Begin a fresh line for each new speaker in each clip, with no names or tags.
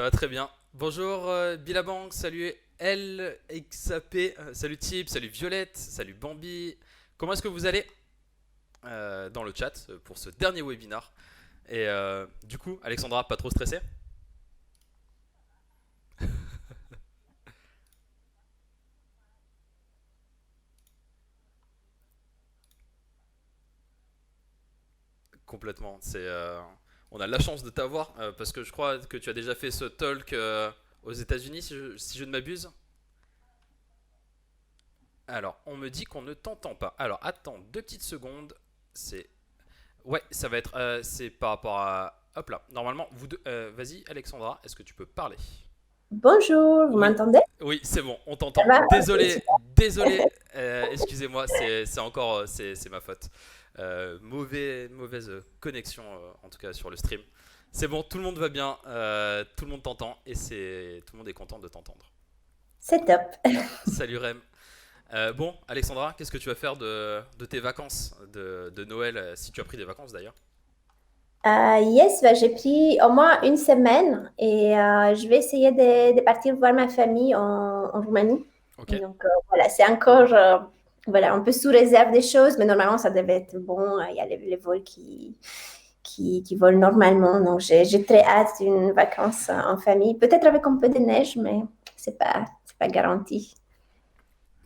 Ça va très bien. Bonjour Bilabank, salut LXAP, salut Tip, salut Violette, salut Bambi. Comment est-ce que vous allez dans le chat pour ce dernier webinar? Et du coup, Alexandra, pas trop stressée? Complètement. On a la chance de t'avoir parce que je crois que tu as déjà fait ce talk aux États-Unis, si je ne m'abuse. Alors, on me dit qu'on ne t'entend pas. Alors, attends 2 petites secondes. C'est Ouais, ça va être. C'est par rapport à. Hop là. Normalement, vous deux. Vas-y, Alexandra, est-ce que tu peux parler?
Bonjour, vous
Oui,
m'entendez?
oui, c'est bon, on
Ça
t'entend.
va? Ok,
Désolé,
super.
désolé. Excusez-moi, c'est encore. C'est ma faute. Mauvaise connexion, en tout cas sur le stream. C'est bon, tout le monde va bien, tout le monde t'entend et tout le monde est content de t'entendre.
C'est top.
Salut Rem. Bon, Alexandra, qu'est-ce que tu vas faire de tes vacances de Noël, si tu as pris des vacances d'ailleurs?
Yes, bah, j'ai pris au moins une semaine et je vais essayer de partir voir ma famille en Roumanie.
Ok.
Donc voilà, c'est encore voilà, un peu sous réserve des choses, mais normalement ça devait être bon. Il y a les vols qui volent normalement. Donc j'ai très hâte d'une vacance en famille. Peut-être avec un peu de neige, mais c'est pas garanti.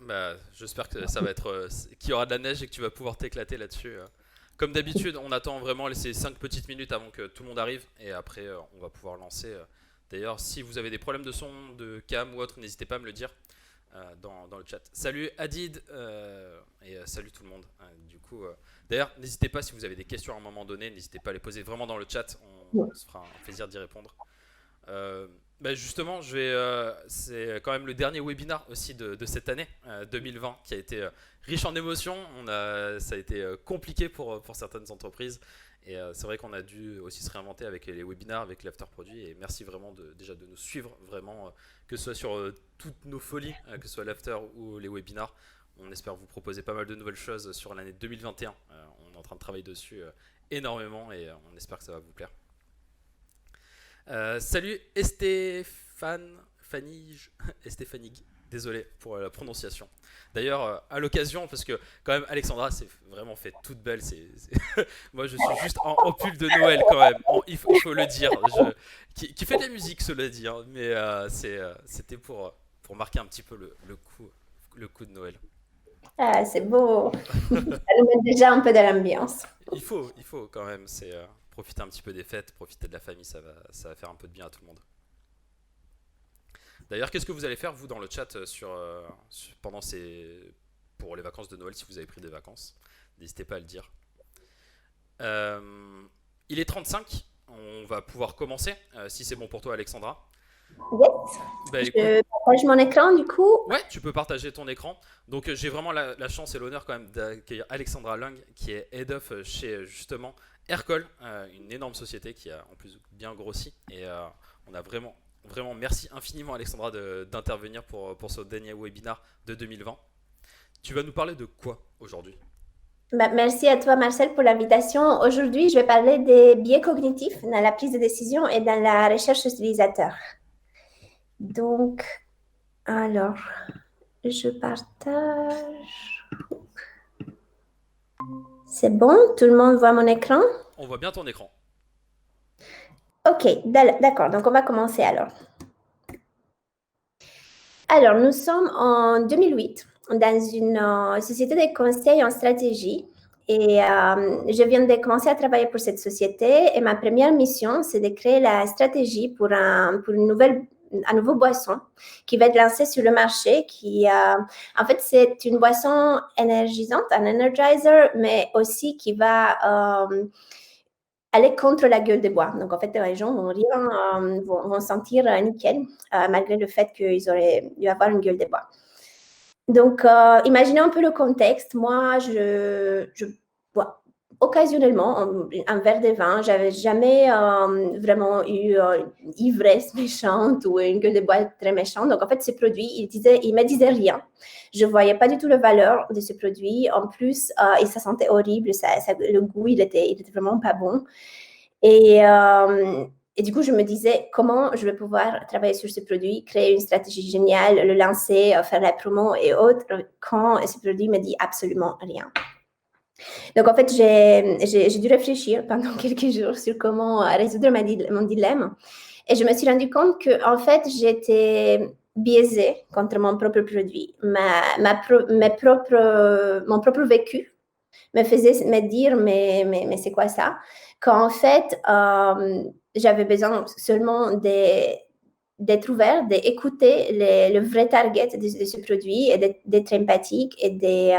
Bah, j'espère que ça va être qu'il y aura de la neige et que tu vas pouvoir t'éclater là-dessus. Comme d'habitude, on attend vraiment ces 5 petites minutes avant que tout le monde arrive et après on va pouvoir lancer. D'ailleurs, si vous avez des problèmes de son, de cam ou autre, n'hésitez pas à me le dire dans le chat. Salut Adid et salut tout le monde. D'ailleurs, n'hésitez pas si vous avez des questions à un moment donné, n'hésitez pas à les poser vraiment dans le chat. On se fera un plaisir d'y répondre. Euh, Justement, c'est quand même le dernier webinar aussi de cette année 2020 qui a été riche en émotions. Ça a été compliqué pour certaines entreprises et c'est vrai qu'on a dû aussi se réinventer avec les webinars, avec l'after produit. Et merci vraiment déjà de nous suivre vraiment, que ce soit sur toutes nos folies, que ce soit l'after ou les webinars. On espère vous proposer pas mal de nouvelles choses sur l'année 2021. On est en train de travailler dessus énormément et on espère que ça va vous plaire. Salut Estéphane Fanige, Estéphanig, désolé pour la prononciation. D'ailleurs, à l'occasion, parce que quand même Alexandra s'est vraiment fait toute belle. Moi, je suis juste en pull de Noël quand même. Il faut le dire. Qui fait de la musique, cela dit, hein, mais c'était pour marquer un petit peu le coup de Noël.
Ah, c'est beau. Ça nous met déjà un peu de l'ambiance.
Il faut quand même. C'est profiter un petit peu des fêtes, profiter de la famille, ça va faire un peu de bien à tout le monde. D'ailleurs, qu'est-ce que vous allez faire, vous, dans le chat, pour les vacances de Noël, si vous avez pris des vacances? N'hésitez pas à le dire. Euh, il est 35, on va pouvoir commencer, si c'est bon pour toi, Alexandra.
Yes.
Bah écoute,
Je partage mon écran du coup.
ouais, tu peux partager ton écran. Donc j'ai vraiment la chance et l'honneur quand même d'accueillir Alexandra Lung, qui est Head of chez justement Aircall, une énorme société qui a en plus bien grossi. Et on a vraiment, vraiment merci infiniment Alexandra d'intervenir pour ce dernier webinar de 2020. Tu vas nous parler de quoi aujourd'hui?
Bah, merci à toi, Marcel, pour l'invitation. Aujourd'hui, je vais parler des biais cognitifs dans la prise de décision et dans la recherche utilisateur. Donc, alors, je partage. C'est bon? Tout le monde voit mon écran?
On voit bien ton écran.
Ok, d'accord. Donc, on va commencer alors. Alors, nous sommes en 2008 dans une société de conseil en stratégie et je viens de commencer à travailler pour cette société et ma première mission, c'est de créer la stratégie pour un nouveau boisson qui va être lancé sur le marché en fait, c'est une boisson énergisante, un energizer, mais aussi qui va aller contre la gueule de bois. Donc, en fait, les gens vont rien, vont sentir nickel, malgré le fait qu'ils auraient dû avoir une gueule de bois. Donc, imaginez un peu le contexte. Moi, je bois occasionnellement un verre de vin. J'avais jamais vraiment eu une ivresse méchante ou une gueule de bois très méchante. Donc, en fait, ce produit, il me disait rien. Je voyais pas du tout la valeur de ce produit. En plus, et ça sentait horrible. Le goût, il était vraiment pas bon. Et et du coup, je me disais comment je vais pouvoir travailler sur ce produit, créer une stratégie géniale, le lancer, faire la promo et autres, quand ce produit me dit absolument rien. Donc, en fait, j'ai dû réfléchir pendant quelques jours sur comment résoudre mon dilemme. Et je me suis rendu compte que, en fait, j'étais biaisée contre mon propre produit. Mon propre vécu me faisait me dire, mais c'est quoi ça? Qu'en fait, j'avais besoin seulement d'être ouvert, d'écouter le vrai target de ce produit et d'être empathique et de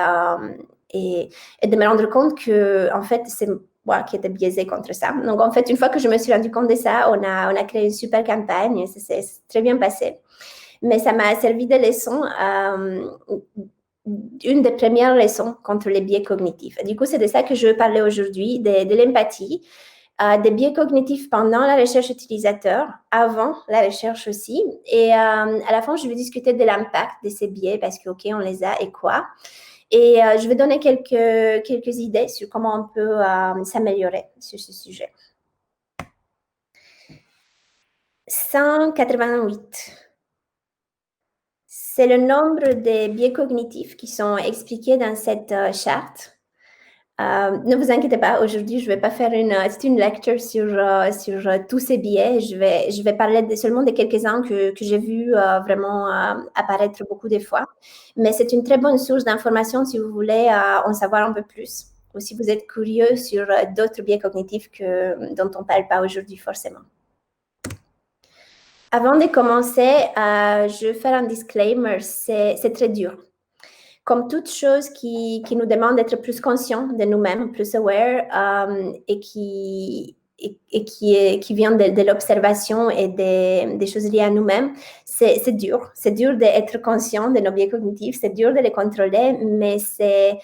me rendre compte que, en fait, c'est moi qui étais biaisée contre ça. Donc, en fait, une fois que je me suis rendu compte de ça, on a créé une super campagne, ça s'est très bien passé. Mais ça m'a servi de leçon, une des premières leçons contre les biais cognitifs. Du coup, c'est de ça que je veux parler aujourd'hui, de l'empathie, des biais cognitifs pendant la recherche utilisateur, avant la recherche aussi. Et à la fin, je vais discuter de l'impact de ces biais parce que, OK, on les a et quoi. Et je vais donner quelques idées sur comment on peut s'améliorer sur ce sujet. 188. C'est le nombre de biais cognitifs qui sont expliqués dans cette charte. Ne vous inquiétez pas, aujourd'hui, je ne vais pas faire une lecture sur tous ces biais. Je vais parler seulement de quelques-uns que j'ai vus vraiment apparaître beaucoup de fois. Mais c'est une très bonne source d'information si vous voulez en savoir un peu plus ou si vous êtes curieux sur d'autres biais cognitifs dont on ne parle pas aujourd'hui forcément. Avant de commencer, je vais faire un disclaimer, c'est très dur. Comme toute chose qui nous demande d'être plus conscient de nous-mêmes, plus aware, et qui vient de l'observation et des choses liées à nous-mêmes, c'est dur. C'est dur d'être conscient de nos biais cognitifs, c'est dur de les contrôler, mais c'est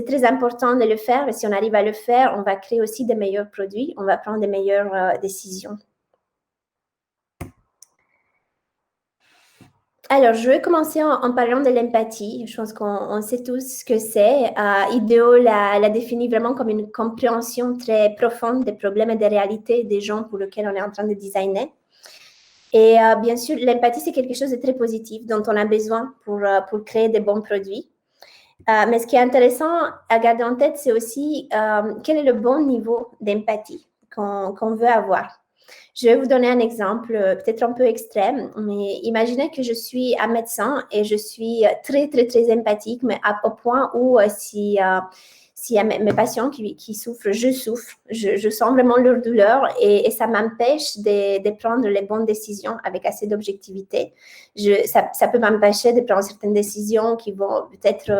très important de le faire. Et si on arrive à le faire, on va créer aussi de meilleurs produits, on va prendre de meilleures décisions. Alors, je vais commencer en parlant de l'empathie. Je pense qu'on sait tous ce que c'est. IDEO l'a définit vraiment comme une compréhension très profonde des problèmes et des réalités des gens pour lesquels on est en train de designer. Et bien sûr, l'empathie, c'est quelque chose de très positif dont on a besoin pour créer des bons produits. Mais ce qui est intéressant à garder en tête, c'est aussi quel est le bon niveau d'empathie qu'on veut avoir. Je vais vous donner un exemple peut-être un peu extrême, mais imaginez que je suis un médecin et je suis très, très, très empathique, mais au point où s'il y a mes patients qui souffrent, je souffre, je sens vraiment leur douleur et ça m'empêche de prendre les bonnes décisions avec assez d'objectivité. Ça peut m'empêcher de prendre certaines décisions qui vont peut-être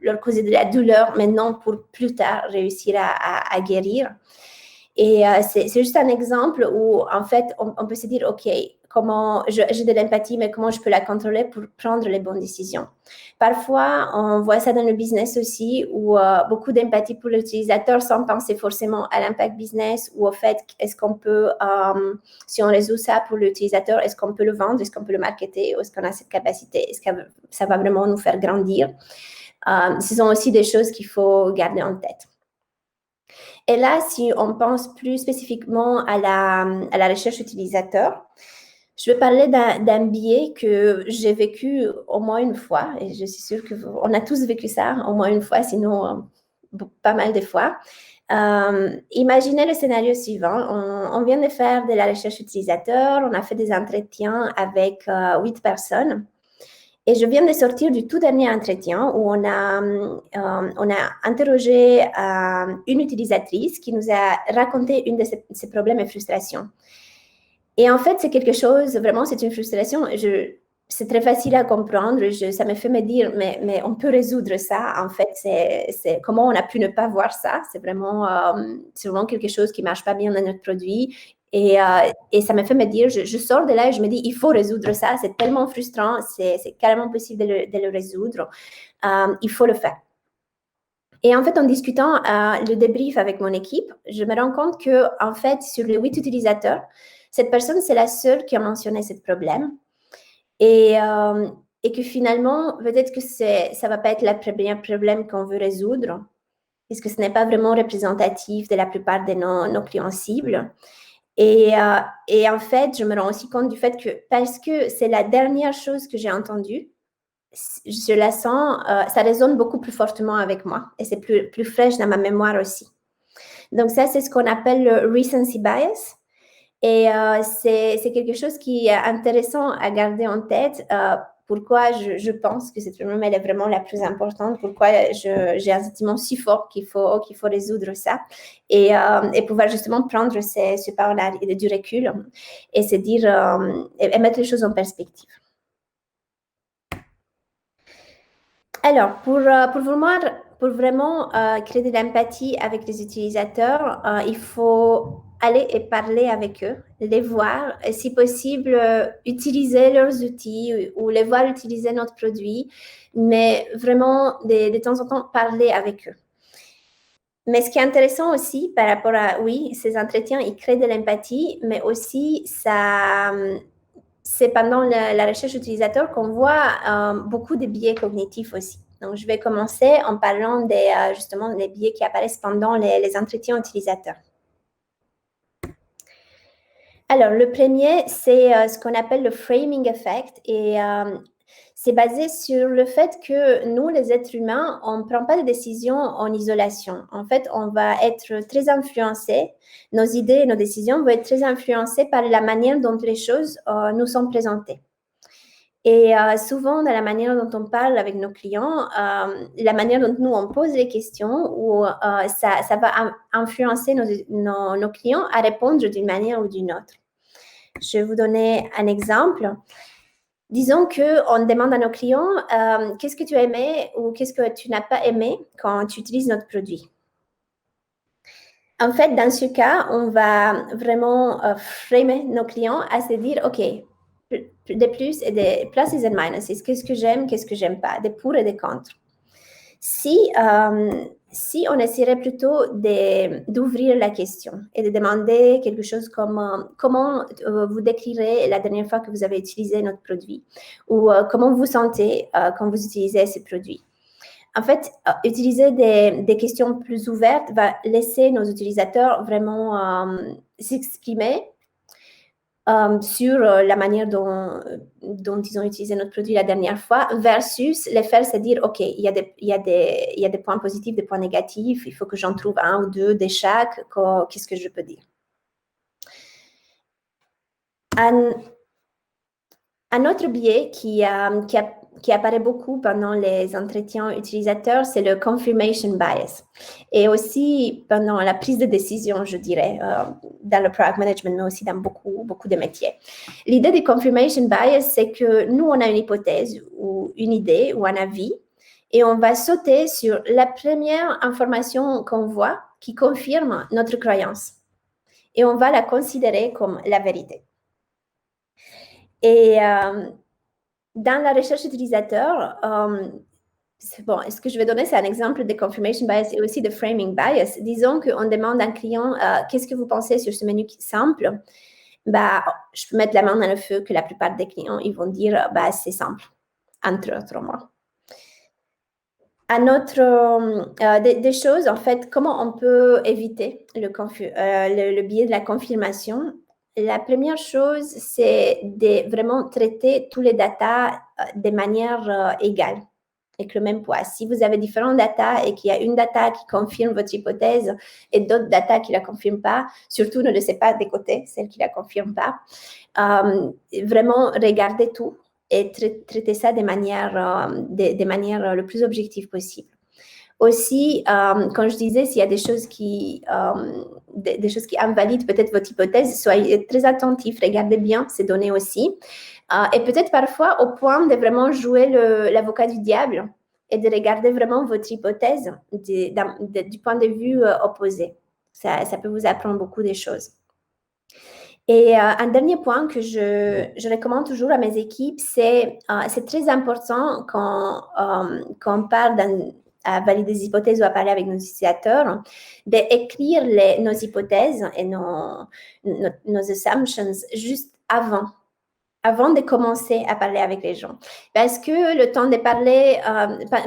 leur causer de la douleur maintenant pour plus tard réussir à guérir. Et c'est juste un exemple où, en fait, on peut se dire, OK, comment j'ai de l'empathie, mais comment je peux la contrôler pour prendre les bonnes décisions. Parfois, on voit ça dans le business aussi, où beaucoup d'empathie pour l'utilisateur sans penser forcément à l'impact business ou au fait, est-ce qu'on peut, si on résout ça pour l'utilisateur, est-ce qu'on peut le vendre, est-ce qu'on peut le marketer, est-ce qu'on a cette capacité, est-ce que ça va vraiment nous faire grandir. Ce sont aussi des choses qu'il faut garder en tête. Et là, si on pense plus spécifiquement à la recherche utilisateur, je vais parler d'un biais que j'ai vécu au moins une fois, et je suis sûre qu'on a tous vécu ça au moins une fois, sinon pas mal de fois. Imaginez le scénario suivant. On vient de faire de la recherche utilisateur, on a fait des entretiens avec 8 personnes. Et je viens de sortir du tout dernier entretien où on a interrogé une utilisatrice qui nous a raconté une de ses problèmes et frustrations. Et en fait, c'est quelque chose, vraiment, c'est une frustration. C'est très facile à comprendre. Ça me fait me dire, mais on peut résoudre ça. En fait, c'est comment on a pu ne pas voir ça. C'est vraiment quelque chose qui ne marche pas bien dans notre produit. Et ça me fait me dire, je sors de là et je me dis, il faut résoudre ça. C'est tellement frustrant. C'est carrément possible de le résoudre. Il faut le faire. Et en fait, en discutant le débrief avec mon équipe, je me rends compte que, en fait, sur les 8 utilisateurs, cette personne, c'est la seule qui a mentionné ce problème. Et que finalement, peut-être que ça ne va pas être le premier problème qu'on veut résoudre, puisque ce n'est pas vraiment représentatif de la plupart de nos clients cibles. Et en fait, je me rends aussi compte du fait que parce que c'est la dernière chose que j'ai entendue, je la sens, ça résonne beaucoup plus fortement avec moi et c'est plus fraîche dans ma mémoire aussi. Donc ça, c'est ce qu'on appelle le recency bias. Et c'est quelque chose qui est intéressant à garder en tête. Pourquoi je pense que cette problème elle est vraiment la plus importante, pourquoi j'ai un sentiment si fort qu'il faut résoudre ça et pouvoir justement prendre ce pas du recul et se dire et mettre les choses en perspective. Alors, pour vraiment créer de l'empathie avec les utilisateurs, il faut aller et parler avec eux, les voir, et si possible, utiliser leurs outils ou les voir utiliser notre produit, mais vraiment, de temps en temps, parler avec eux. Mais ce qui est intéressant aussi par rapport à, oui, ces entretiens, ils créent de l'empathie, mais aussi, c'est pendant la recherche utilisateur qu'on voit beaucoup de biais cognitifs aussi. Donc, je vais commencer en parlant justement des biais qui apparaissent pendant les entretiens utilisateurs. Alors, le premier, c'est ce qu'on appelle le framing effect et c'est basé sur le fait que nous, les êtres humains, on ne prend pas de décisions en isolation. En fait, on va être très influencés. Nos idées et nos décisions vont être très influencées par la manière dont les choses nous sont présentées. Et souvent, dans la manière dont on parle avec nos clients, la manière dont nous, on pose les questions, ou ça va influencer nos clients à répondre d'une manière ou d'une autre. Je vais vous donner un exemple. Disons qu'on demande à nos clients qu'est-ce que tu as aimé ou qu'est-ce que tu n'as pas aimé quand tu utilises notre produit. En fait, dans ce cas, on va vraiment framer nos clients à se dire, OK, des plus et des pluses et minuses. Qu'est-ce que j'aime pas, des pour et des contre. Si on essaierait plutôt d'ouvrir la question et de demander quelque chose comme comment vous décrirez la dernière fois que vous avez utilisé notre produit ou comment vous sentez quand vous utilisez ce produit. En fait, utiliser des questions plus ouvertes va laisser nos utilisateurs vraiment s'exprimer sur la manière dont ils ont utilisé notre produit la dernière fois versus les faire se dire, OK, il y a des points positifs, des points négatifs, il faut que j'en trouve un ou deux de chaque, qu'est-ce que je peux dire. Un autre biais qui apparaît beaucoup pendant les entretiens utilisateurs, c'est le confirmation bias. Et aussi pendant la prise de décision, je dirais, dans le product management, mais aussi dans beaucoup de métiers. L'idée du confirmation bias, c'est que nous, on a une hypothèse ou une idée ou un avis, et on va sauter sur la première information qu'on voit qui confirme notre croyance. Et on va la considérer comme la vérité. Et dans la recherche utilisateur, ce que je vais donner, c'est un exemple de confirmation bias et aussi de framing bias. Disons qu'on demande à un client, qu'est-ce que vous pensez sur ce menu simple? Je peux mettre la main dans le feu que la plupart des clients, ils vont dire, c'est simple, entre autres mots. Un autre, des choses, en fait, comment on peut éviter le biais de la confirmation? La première chose, c'est de vraiment traiter tous les data de manière égale, avec le même poids. Si vous avez différents data et qu'il y a une data qui confirme votre hypothèse et d'autres data qui ne la confirment pas, surtout ne laissez pas de côté celle qui ne la confirme pas. Vraiment, regardez tout et traiter ça de manière le plus objective possible. Aussi, quand je disais, s'il y a des choses qui invalident peut-être votre hypothèse, soyez très attentifs, regardez bien ces données aussi. Et peut-être parfois au point de vraiment jouer l'avocat du diable et de regarder vraiment votre hypothèse du point de vue opposé. Ça peut vous apprendre beaucoup de choses. Et un dernier point que je recommande toujours à mes équipes, c'est très important quand on parle à valider des hypothèses ou à parler avec nos utilisateurs, d'écrire nos hypothèses et nos assumptions juste avant avant de commencer à parler avec les gens. Parce que le temps de parler,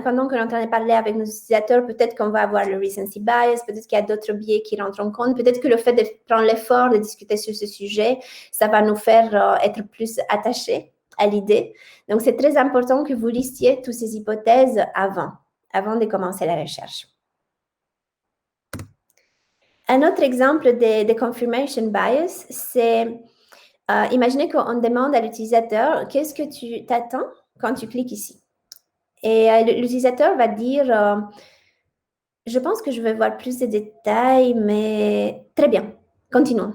pendant qu'on est en train de parler avec nos utilisateurs, peut-être qu'on va avoir le recency bias, peut-être qu'il y a d'autres biais qui rentrent en compte, peut-être que le fait de prendre l'effort de discuter sur ce sujet, ça va nous faire être plus attachés à l'idée. Donc, c'est très important que vous listiez toutes ces hypothèses avant de commencer la recherche. Un autre exemple de confirmation bias, c'est imaginez qu'on demande à l'utilisateur qu'est-ce que tu t'attends quand tu cliques ici. Et l'utilisateur va dire je pense que je vais voir plus de détails, mais très bien, continuons.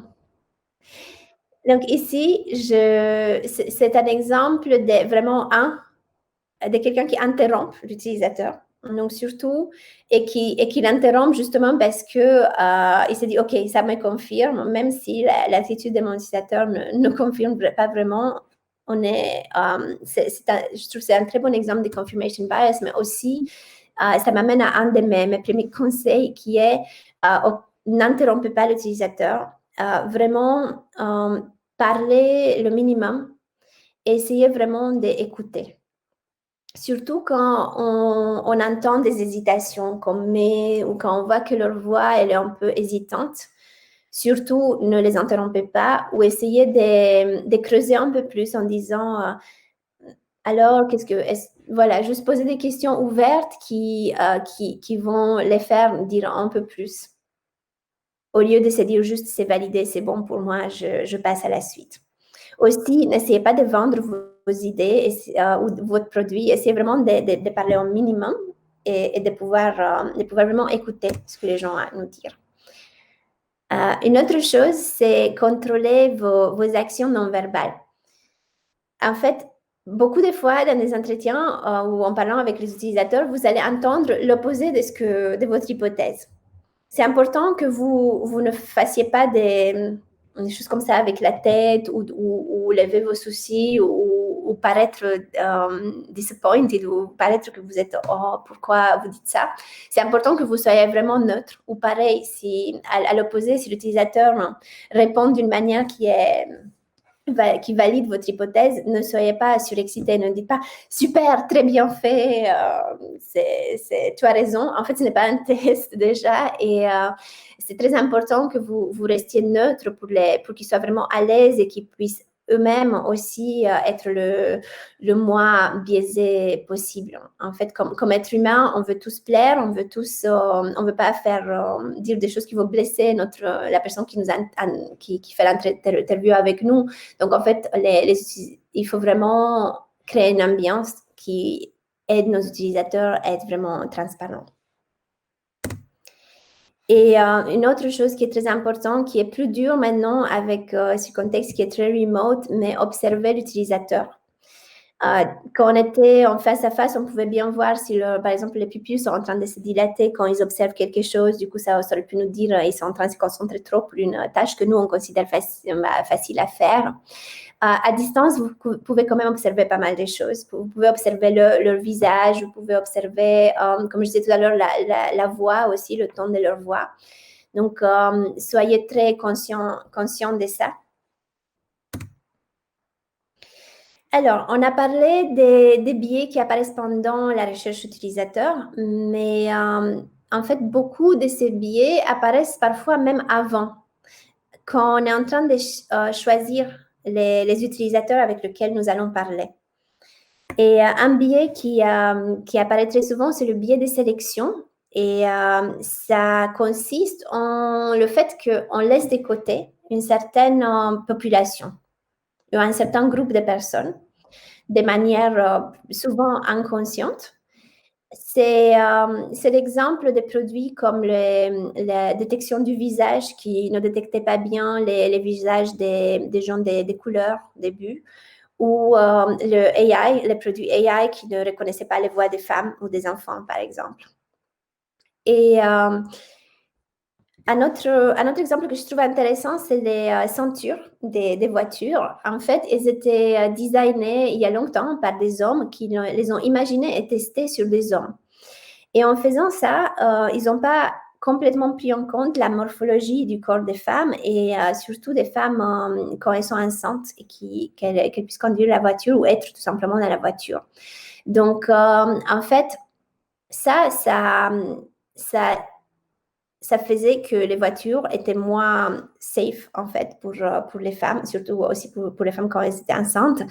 Donc ici, c'est un exemple de vraiment de quelqu'un qui interrompt l'utilisateur. Donc surtout, et qui l'interrompt justement parce que il s'est dit, OK, ça me confirme, même si l'attitude de mon utilisateur ne confirme pas vraiment. Je trouve que c'est un très bon exemple de confirmation bias, mais aussi, ça m'amène à un de mes premiers conseils qui est n'interrompez pas l'utilisateur. Vraiment, parler le minimum et essayez vraiment d'écouter. Surtout quand on entend des hésitations comme mais ou quand on voit que leur voix elle est un peu hésitante, surtout ne les interrompez pas ou essayez de creuser un peu plus en disant alors voilà, juste poser des questions ouvertes qui vont les faire dire un peu plus au lieu de se dire juste c'est validé, c'est bon pour moi, je passe à la suite. Aussi, n'essayez pas de vendre vos idées ou votre produit. Essayez vraiment de parler au minimum et de pouvoir vraiment écouter ce que les gens ont à nous dire. Une autre chose, c'est contrôler vos actions non verbales. En fait, beaucoup de fois dans des entretiens ou en parlant avec les utilisateurs, vous allez entendre l'opposé de votre hypothèse. C'est important que vous ne fassiez pas des choses comme ça avec la tête ou lever vos soucis ou paraître disappointed ou paraître que vous êtes oh pourquoi vous dites ça. C'est important que vous soyez vraiment neutre ou pareil si à l'opposé si l'utilisateur répond d'une manière qui valide votre hypothèse, ne soyez pas surexcité, ne dites pas super, très bien fait, tu as raison. En fait, ce n'est pas un test déjà et c'est très important que vous restiez neutre pour qu'ils soient vraiment à l'aise et qu'ils puissent eux-mêmes aussi être le moins biaisé possible. En fait, comme être humain, on veut tous plaire, on veut pas faire dire des choses qui vont blesser la personne qui fait l'interview avec nous. Donc, en fait, il faut vraiment créer une ambiance qui aide nos utilisateurs à être vraiment transparents. Et une autre chose qui est très importante, qui est plus dur maintenant avec ce contexte qui est très remote, mais observer l'utilisateur. Quand on était en face à face, on pouvait bien voir si, par exemple, les pupilles sont en train de se dilater quand ils observent quelque chose. Du coup, ça aurait pu nous dire qu'ils sont en train de se concentrer trop pour une tâche que nous, on considère facile à faire. À distance, vous pouvez quand même observer pas mal de choses. Vous pouvez observer leur visage, vous pouvez observer, comme je disais tout à l'heure, la voix aussi, le ton de leur voix. Donc, soyez très conscient de ça. Alors, on a parlé des biais qui apparaissent pendant la recherche utilisateur, mais en fait, beaucoup de ces biais apparaissent parfois même avant, quand on est en train de choisir les utilisateurs avec lesquels nous allons parler. Et un biais qui apparaît très souvent, c'est le biais de sélection. Et ça consiste en le fait qu'on laisse de côté une certaine population ou un certain groupe de personnes de manière souvent inconsciente. C'est l'exemple de produits comme la détection du visage qui ne détectait pas bien les visages des gens des couleurs au début, ou le AI, les produits AI qui ne reconnaissaient pas les voix des femmes ou des enfants, par exemple. Et un autre exemple que je trouve intéressant, c'est les ceintures des voitures. En fait, elles étaient designées il y a longtemps par des hommes qui les ont imaginées et testées sur des hommes. Et en faisant ça, ils n'ont pas complètement pris en compte la morphologie du corps des femmes et surtout des femmes quand elles sont enceintes et qu'elles puissent conduire la voiture ou être tout simplement dans la voiture. Donc, en fait, ça faisait que les voitures étaient moins safe, en fait, pour les femmes, surtout aussi pour les femmes quand elles étaient enceintes.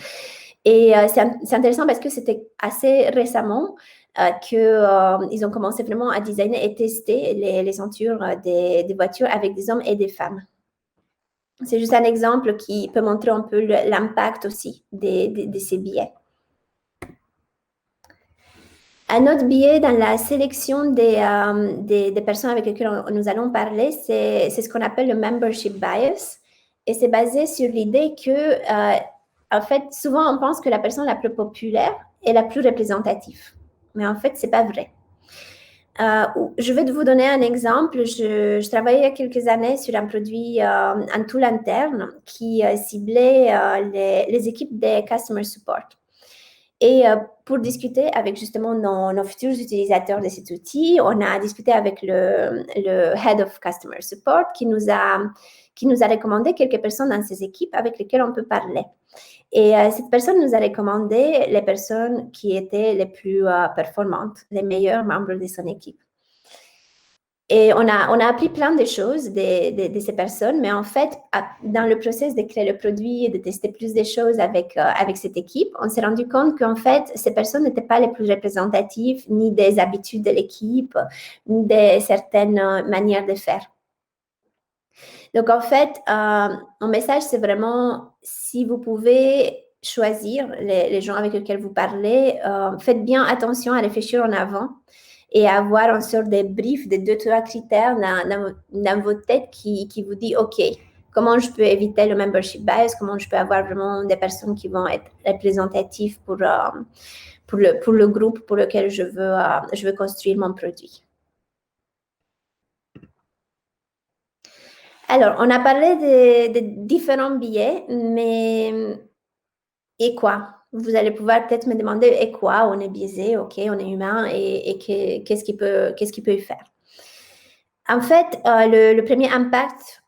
Et c'est intéressant parce que c'était assez récemment qu'ils ont commencé vraiment à designer et tester les ceintures des voitures avec des hommes et des femmes. C'est juste un exemple qui peut montrer un peu l'impact aussi de ces billets. Un autre biais dans la sélection des personnes avec lesquelles nous allons parler, c'est ce qu'on appelle le membership bias. Et c'est basé sur l'idée que, en fait, souvent on pense que la personne la plus populaire est la plus représentative. Mais en fait, ce n'est pas vrai. Je vais vous donner un exemple. Je travaillais il y a quelques années sur un produit, un tool interne qui ciblait les équipes des customer support. Et pour discuter avec justement nos futurs utilisateurs de cet outil, on a discuté avec le Head of Customer Support qui nous a recommandé quelques personnes dans ces équipes avec lesquelles on peut parler. Et cette personne nous a recommandé les personnes qui étaient les plus performantes, les meilleurs membres de son équipe. Et on a appris plein de choses de ces personnes, mais en fait, dans le process de créer le produit et de tester plus de choses avec cette équipe, on s'est rendu compte qu'en fait, ces personnes n'étaient pas les plus représentatives ni des habitudes de l'équipe, ni de certaines manières de faire. Donc, en fait, mon message, c'est vraiment, si vous pouvez choisir les gens avec lesquels vous parlez, faites bien attention à réfléchir en avant et avoir une sorte de brief de 2-3 critères dans votre tête qui vous dit, OK, comment je peux éviter le membership bias, comment je peux avoir vraiment des personnes qui vont être représentatives pour le groupe pour lequel je veux construire mon produit. Alors, on a parlé de différents biais, mais et quoi? Vous allez pouvoir peut-être me demander, et quoi? On est biaisé, ok, on est humain, et qu'est-ce qu'il peut y faire? En fait, le premier impact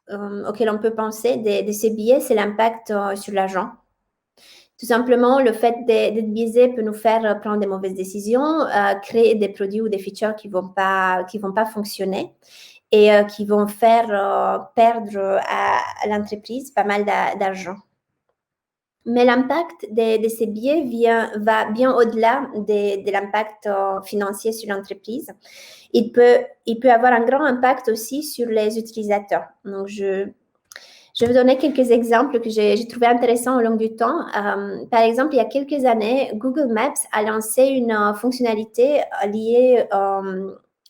auquel on peut penser de ces biais, c'est l'impact sur l'argent. Tout simplement, le fait d'être biaisé peut nous faire prendre des mauvaises décisions, créer des produits ou des features qui vont pas fonctionner et qui vont faire perdre à l'entreprise pas mal d'argent. Mais l'impact de ces biais va bien au-delà de l'impact financier sur l'entreprise. Il peut avoir un grand impact aussi sur les utilisateurs. Donc, je vais donner quelques exemples que j'ai trouvé intéressants au long du temps. Par exemple, il y a quelques années, Google Maps a lancé une fonctionnalité liée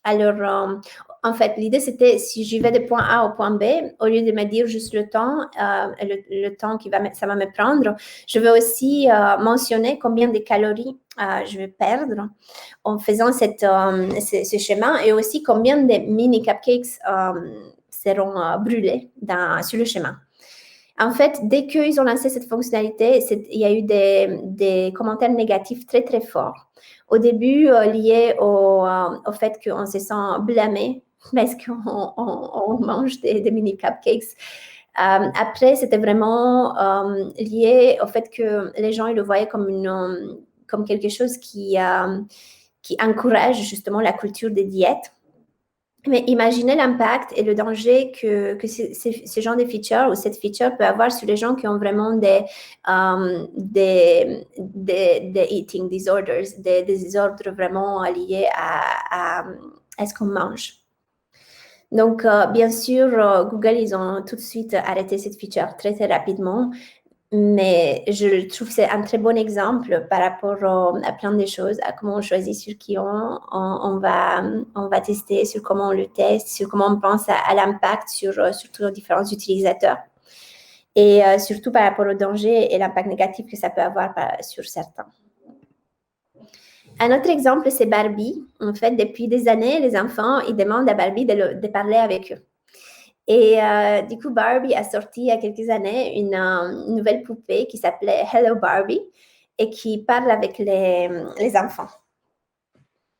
à leur... en fait, l'idée, c'était si j'y vais de point A au point B, au lieu de me dire juste le temps, le temps ça va me prendre, je vais aussi mentionner combien de calories je vais perdre en faisant ce schéma et aussi combien de mini cupcakes seront brûlés sur le chemin. En fait, dès qu'ils ont lancé cette fonctionnalité, il y a eu des commentaires négatifs très, très forts. Au début, liés au fait qu'on se sent blâmé parce qu'on mange des mini cupcakes. Après, c'était vraiment lié au fait que les gens ils le voyaient comme quelque chose qui encourage justement la culture des diètes. Mais imaginez l'impact et le danger que ce genre de feature ou cette feature peut avoir sur les gens qui ont vraiment des eating disorders, des désordres vraiment liés à ce qu'on mange. Donc, bien sûr, Google, ils ont tout de suite arrêté cette feature très, très rapidement. Mais je trouve que c'est un très bon exemple par rapport à plein de choses, à comment on choisit sur qui on va tester, sur comment on le teste, sur comment on pense à l'impact sur tous nos différents utilisateurs. Et surtout par rapport au danger et l'impact négatif que ça peut avoir sur certains. Un autre exemple, c'est Barbie. En fait, depuis des années, les enfants, ils demandent à Barbie de parler avec eux. Et du coup, Barbie a sorti il y a quelques années une nouvelle poupée qui s'appelait Hello Barbie et qui parle avec les enfants.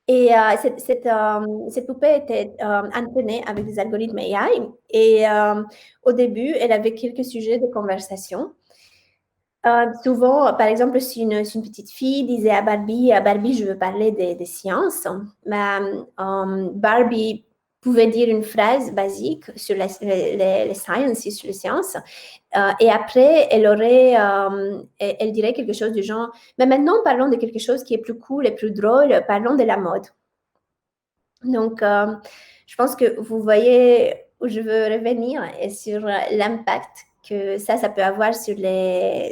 Et cette poupée était entraînée avec des algorithmes AI. Et au début, elle avait quelques sujets de conversation. Souvent, par exemple, si une petite fille disait à Barbie, je veux parler des sciences, Barbie pouvait dire une phrase basique sur les sciences, sur les sciences, et après, elle dirait quelque chose du genre, mais maintenant, parlons de quelque chose qui est plus cool et plus drôle, parlons de la mode. Donc, je pense que vous voyez où je veux revenir et sur l'impact que ça peut avoir sur la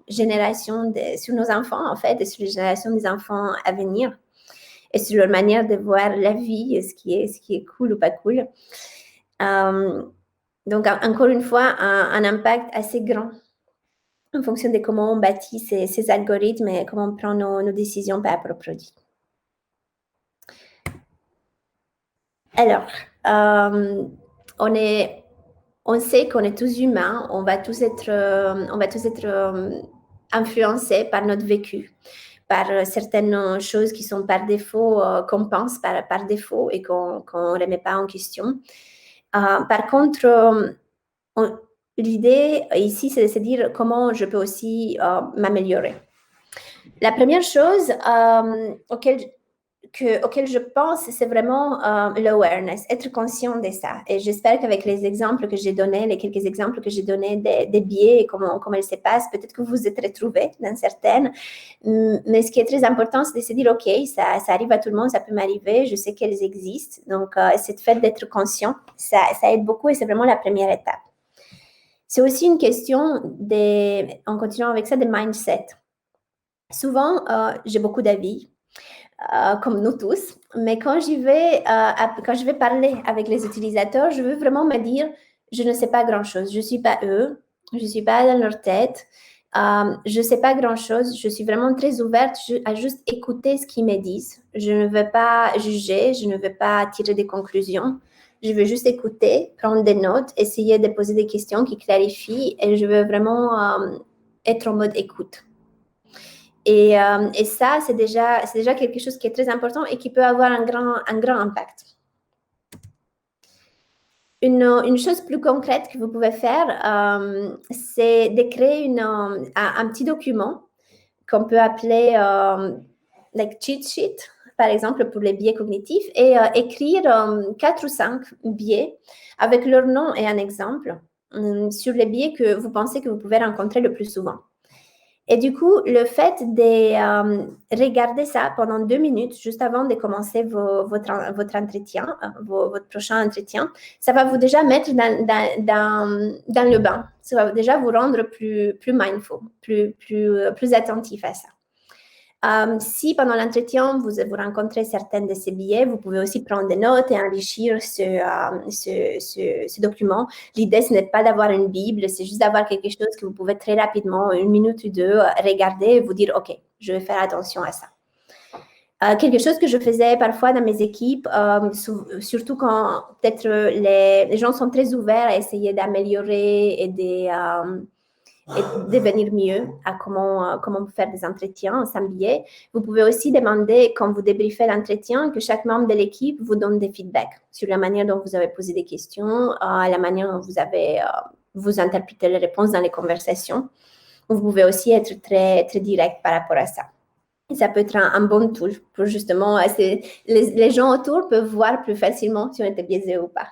génération, sur nos enfants, en fait, et sur les générations des enfants à venir, et sur leur manière de voir la vie, ce qui est cool ou pas cool. Donc, encore une fois, un impact assez grand en fonction de comment on bâtit ces algorithmes et comment on prend nos décisions par rapport aux produits. Alors, on sait qu'on est tous humains, on va tous être influencés par notre vécu, par certaines choses qui sont par défaut, qu'on pense par défaut et qu'on ne remet pas en question. Par contre, l'idée ici, c'est de se dire comment je peux aussi m'améliorer. La première chose auquel je pense, c'est vraiment l'awareness, être conscient de ça. Et j'espère qu'avec les exemples que j'ai donnés, les quelques exemples que j'ai donnés des biais et comment elles se passent, peut-être que vous vous êtes retrouvés dans certaines. Mais ce qui est très important, c'est de se dire, OK, ça arrive à tout le monde, ça peut m'arriver, je sais qu'elles existent. Donc, c'est le fait d'être conscient, ça aide beaucoup et c'est vraiment la première étape. C'est aussi une question, en continuant avec ça, de mindset. Souvent, j'ai beaucoup d'avis. Comme nous tous. Mais quand je vais parler avec les utilisateurs, je veux vraiment me dire, je ne sais pas grand-chose. Je ne suis pas eux. Je ne suis pas dans leur tête. Je ne sais pas grand-chose. Je suis vraiment très ouverte à juste écouter ce qu'ils me disent. Je ne veux pas juger. Je ne veux pas tirer des conclusions. Je veux juste écouter, prendre des notes, essayer de poser des questions qui clarifient et je veux vraiment être en mode écoute. Et ça, c'est déjà quelque chose qui est très important et qui peut avoir un grand impact. Une chose plus concrète que vous pouvez faire, c'est de créer un petit document qu'on peut appeler like cheat sheet, par exemple, pour les biais cognitifs, et écrire 4 ou 5 biais avec leur nom et un exemple sur les biais que vous pensez que vous pouvez rencontrer le plus souvent. Et du coup, le fait de regarder ça pendant 2 minutes, juste avant de commencer votre entretien, votre prochain entretien, ça va vous déjà mettre dans le bain. Ça va déjà vous rendre plus mindful, plus attentif à ça. Si pendant l'entretien, vous rencontrez certaines de ces biais, vous pouvez aussi prendre des notes et enrichir ce document. L'idée, ce n'est pas d'avoir une Bible, c'est juste d'avoir quelque chose que vous pouvez très rapidement, 1 minute ou 2, regarder et vous dire, OK, je vais faire attention à ça. Quelque chose que je faisais parfois dans mes équipes, surtout quand peut-être les gens sont très ouverts à essayer d'améliorer et devenir mieux à comment faire des entretiens sans biais. Vous pouvez aussi demander, quand vous débriefez l'entretien, que chaque membre de l'équipe vous donne des feedbacks sur la manière dont vous avez posé des questions, la manière dont vous avez vous interprétez les réponses dans les conversations. Vous pouvez aussi être très, très direct par rapport à ça. Et ça peut être un bon tool pour justement, les gens autour peuvent voir plus facilement si on était biaisé ou pas.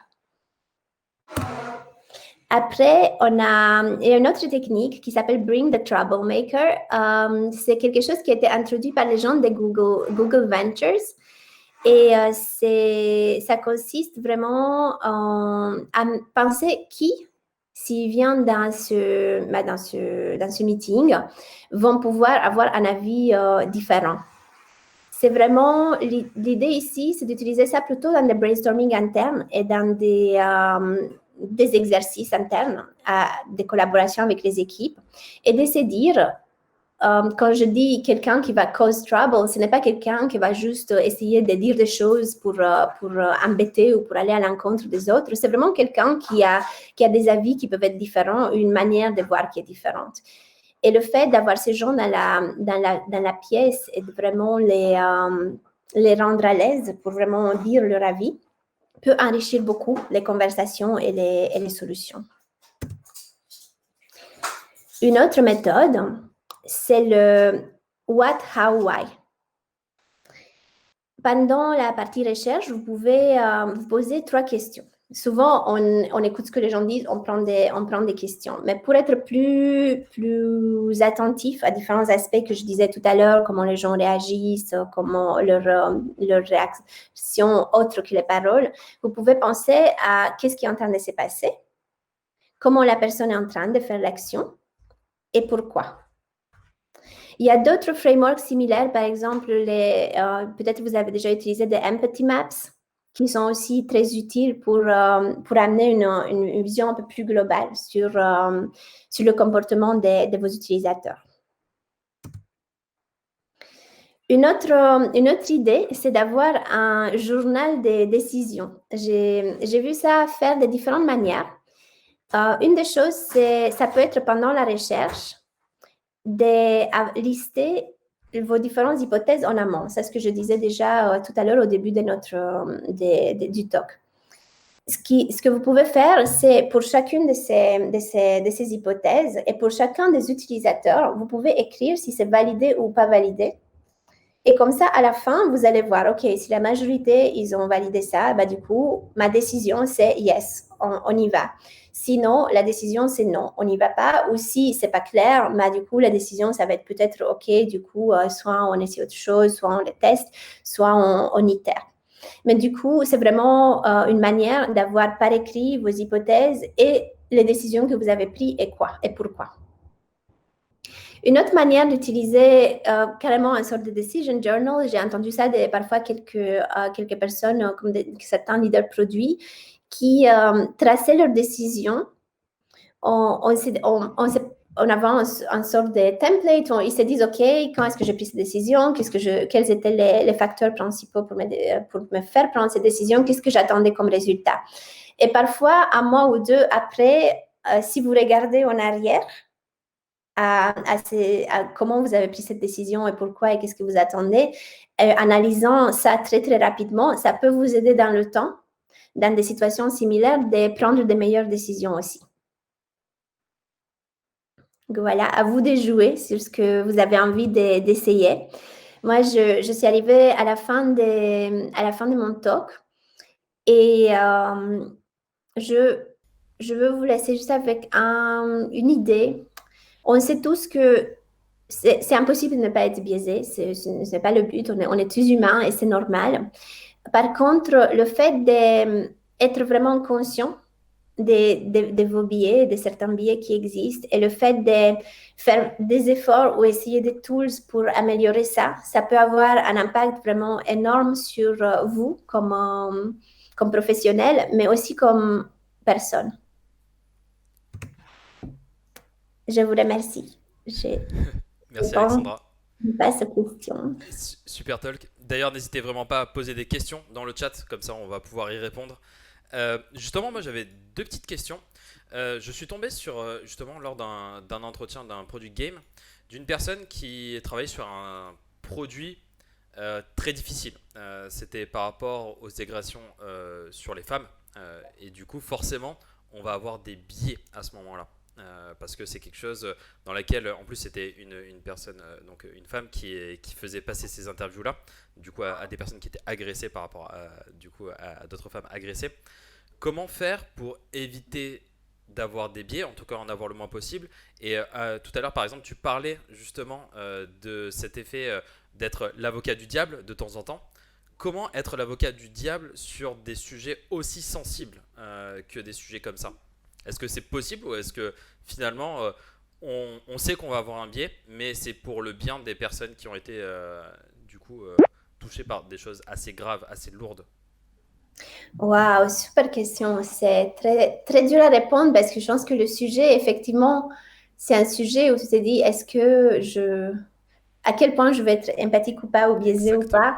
Après, il y a une autre technique qui s'appelle Bring the Troublemaker. C'est quelque chose qui a été introduit par les gens de Google Ventures. Et ça consiste vraiment à penser qui, s'ils viennent dans ce meeting, vont pouvoir avoir un avis différent. C'est vraiment, l'idée ici, c'est d'utiliser ça plutôt dans le brainstorming interne et dans des exercices internes, des collaborations avec les équipes, et de se dire, quand je dis quelqu'un qui va cause trouble, ce n'est pas quelqu'un qui va juste essayer de dire des choses pour embêter ou pour aller à l'encontre des autres, c'est vraiment quelqu'un qui a des avis qui peuvent être différents, une manière de voir qui est différente. Et le fait d'avoir ces gens dans la pièce et de vraiment les rendre à l'aise pour vraiment dire leur avis, peut enrichir beaucoup les conversations et les solutions. Une autre méthode, c'est le what, how, why. Pendant la partie recherche, vous pouvez vous poser 3 questions. Souvent, on écoute ce que les gens disent, on prend des questions. Mais pour être plus attentif à différents aspects que je disais tout à l'heure, comment les gens réagissent, comment leur réaction autre que les paroles, vous pouvez penser à qu'est-ce qui est en train de se passer, comment la personne est en train de faire l'action et pourquoi. Il y a d'autres frameworks similaires, par exemple, peut-être vous avez déjà utilisé des empathy maps, qui sont aussi très utiles pour amener une vision un peu plus globale sur le comportement de vos utilisateurs. Une autre idée, c'est d'avoir un journal des décisions. J'ai vu ça faire de différentes manières. Une des choses, ça peut être pendant la recherche, de lister vos différentes hypothèses en amont. C'est ce que je disais déjà tout à l'heure au début de du talk. Ce que vous pouvez faire, c'est pour chacune de ces hypothèses et pour chacun des utilisateurs, vous pouvez écrire si c'est validé ou pas validé. Et comme ça, à la fin, vous allez voir, OK, si la majorité, ils ont validé ça, bah, du coup, ma décision, c'est yes, on y va. Sinon, la décision, c'est non, on n'y va pas. Ou si c'est pas clair, bah, du coup, la décision, ça va être peut-être OK, du coup, soit on essaie autre chose, soit on le teste, soit on itère. Mais du coup, c'est vraiment une manière d'avoir par écrit vos hypothèses et les décisions que vous avez prises et pourquoi. Une autre manière d'utiliser carrément une sorte de decision journal, j'ai entendu ça parfois quelques personnes, comme certains leaders produits, qui traçaient leurs décisions en avant une sorte de template où ils se disent, OK, quand est-ce que j'ai pris cette décision? Quels étaient les facteurs principaux pour me faire prendre cette décision? Qu'est-ce que j'attendais comme résultat? Et parfois, un mois ou deux après, si vous regardez en arrière, à comment vous avez pris cette décision et pourquoi et qu'est-ce que vous attendez, analysant ça très, très rapidement, ça peut vous aider dans le temps, dans des situations similaires, de prendre des meilleures décisions aussi. Donc voilà, à vous de jouer sur ce que vous avez envie d'essayer. Moi, je suis arrivée à la fin de mon talk et je veux vous laisser juste avec une idée. On sait tous que c'est impossible de ne pas être biaisé, ce n'est pas le but, on est tous humains et c'est normal. Par contre, le fait d'être vraiment conscient de vos biais, de certains biais qui existent, et le fait de faire des efforts ou essayer des tools pour améliorer ça, ça peut avoir un impact vraiment énorme sur vous comme professionnel, mais aussi comme personne. Je vous remercie.
Merci Alexandra.
Pas cette question.
Super talk. D'ailleurs, n'hésitez vraiment pas à poser des questions dans le chat, comme ça on va pouvoir y répondre. Justement, moi j'avais 2 petites questions. Je suis tombé justement lors d'un entretien d'un product game d'une personne qui travaillait sur un produit très difficile. C'était par rapport aux agressions sur les femmes. Et du coup, forcément, on va avoir des biais à ce moment-là. Parce que c'est quelque chose dans laquelle, en plus, c'était une personne, donc une femme qui faisait passer ces interviews-là, du coup, à des personnes qui étaient agressées par rapport à d'autres femmes agressées. Comment faire pour éviter d'avoir des biais, en tout cas en avoir le moins possible? Et tout à l'heure, par exemple, tu parlais justement de cet effet d'être l'avocat du diable de temps en temps. Comment être l'avocat du diable sur des sujets aussi sensibles que des sujets comme ça? Est-ce que c'est possible ou est-ce que finalement on sait qu'on va avoir un biais, mais c'est pour le bien des personnes qui ont été touchées par des choses assez graves, assez lourdes?
Waouh, super question. C'est très, très dur à répondre parce que je pense que le sujet, effectivement, c'est un sujet où tu te dis, à quel point je vais être empathique ou pas, ou biaisé ou pas.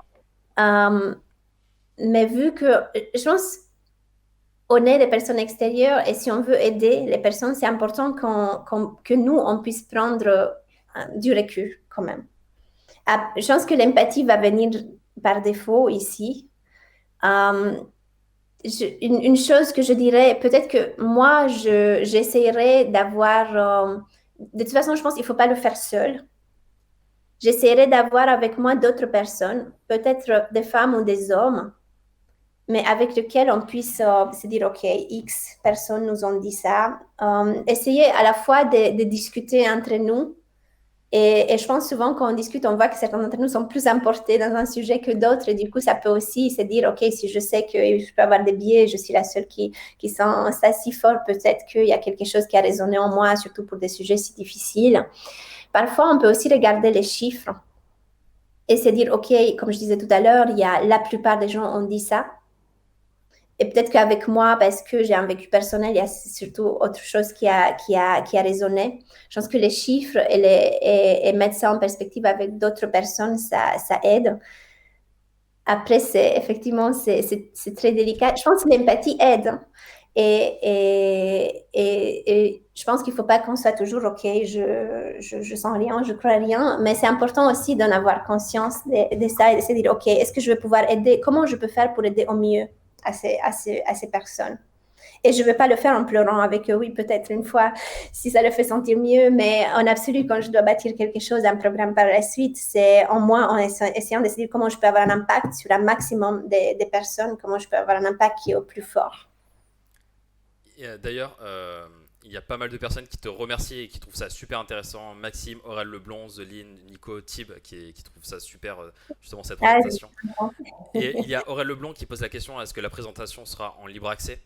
Mais vu que, je pense, on est des personnes extérieures et si on veut aider les personnes, c'est important que nous, on puisse prendre du recul quand même. Je pense que l'empathie va venir par défaut ici. Euh, une chose que je dirais, peut-être que moi, j'essaierai d'avoir... de toute façon, je pense qu'il ne faut pas le faire seul. J'essaierai d'avoir avec moi d'autres personnes, peut-être des femmes ou des hommes, mais avec lesquels on puisse se dire, OK, X personnes nous ont dit ça. Essayer à la fois de discuter entre nous. Et je pense souvent quand on discute, on voit que certains d'entre nous sont plus importés dans un sujet que d'autres. Et du coup, ça peut aussi se dire, OK, si je sais que je peux avoir des biais, je suis la seule qui sent ça si fort, peut-être qu'il y a quelque chose qui a résonné en moi, surtout pour des sujets si difficiles. Parfois, on peut aussi regarder les chiffres et se dire, OK, comme je disais tout à l'heure, il y a la plupart des gens ont dit ça. Et peut-être qu'avec moi, parce que j'ai un vécu personnel, il y a surtout autre chose qui a résonné. Je pense que les chiffres et mettre ça en perspective avec d'autres personnes, ça aide. Après, effectivement, c'est très délicat. Je pense que l'empathie aide. Et je pense qu'il ne faut pas qu'on soit toujours, OK, je sens rien, je crois rien, mais c'est important aussi d'en avoir conscience de ça et de se dire, OK, est-ce que je vais pouvoir aider? Comment je peux faire pour aider au mieux à ces personnes? Et je ne vais pas le faire en pleurant avec eux, oui, peut-être une fois, si ça le fait sentir mieux, mais en absolu, quand je dois bâtir quelque chose, un programme par la suite, c'est en moi, en essayant de se dire comment je peux avoir un impact sur un maximum des personnes, comment je peux avoir un impact qui est au plus fort.
D'ailleurs, il y a pas mal de personnes qui te remercient et qui trouvent ça super intéressant. Maxime, Aurèle Leblond, Zeline, Nico, Tib, qui trouvent ça super, justement, cette présentation. Et il y a Aurèle Leblond qui pose la question, est-ce que la présentation sera en libre accès?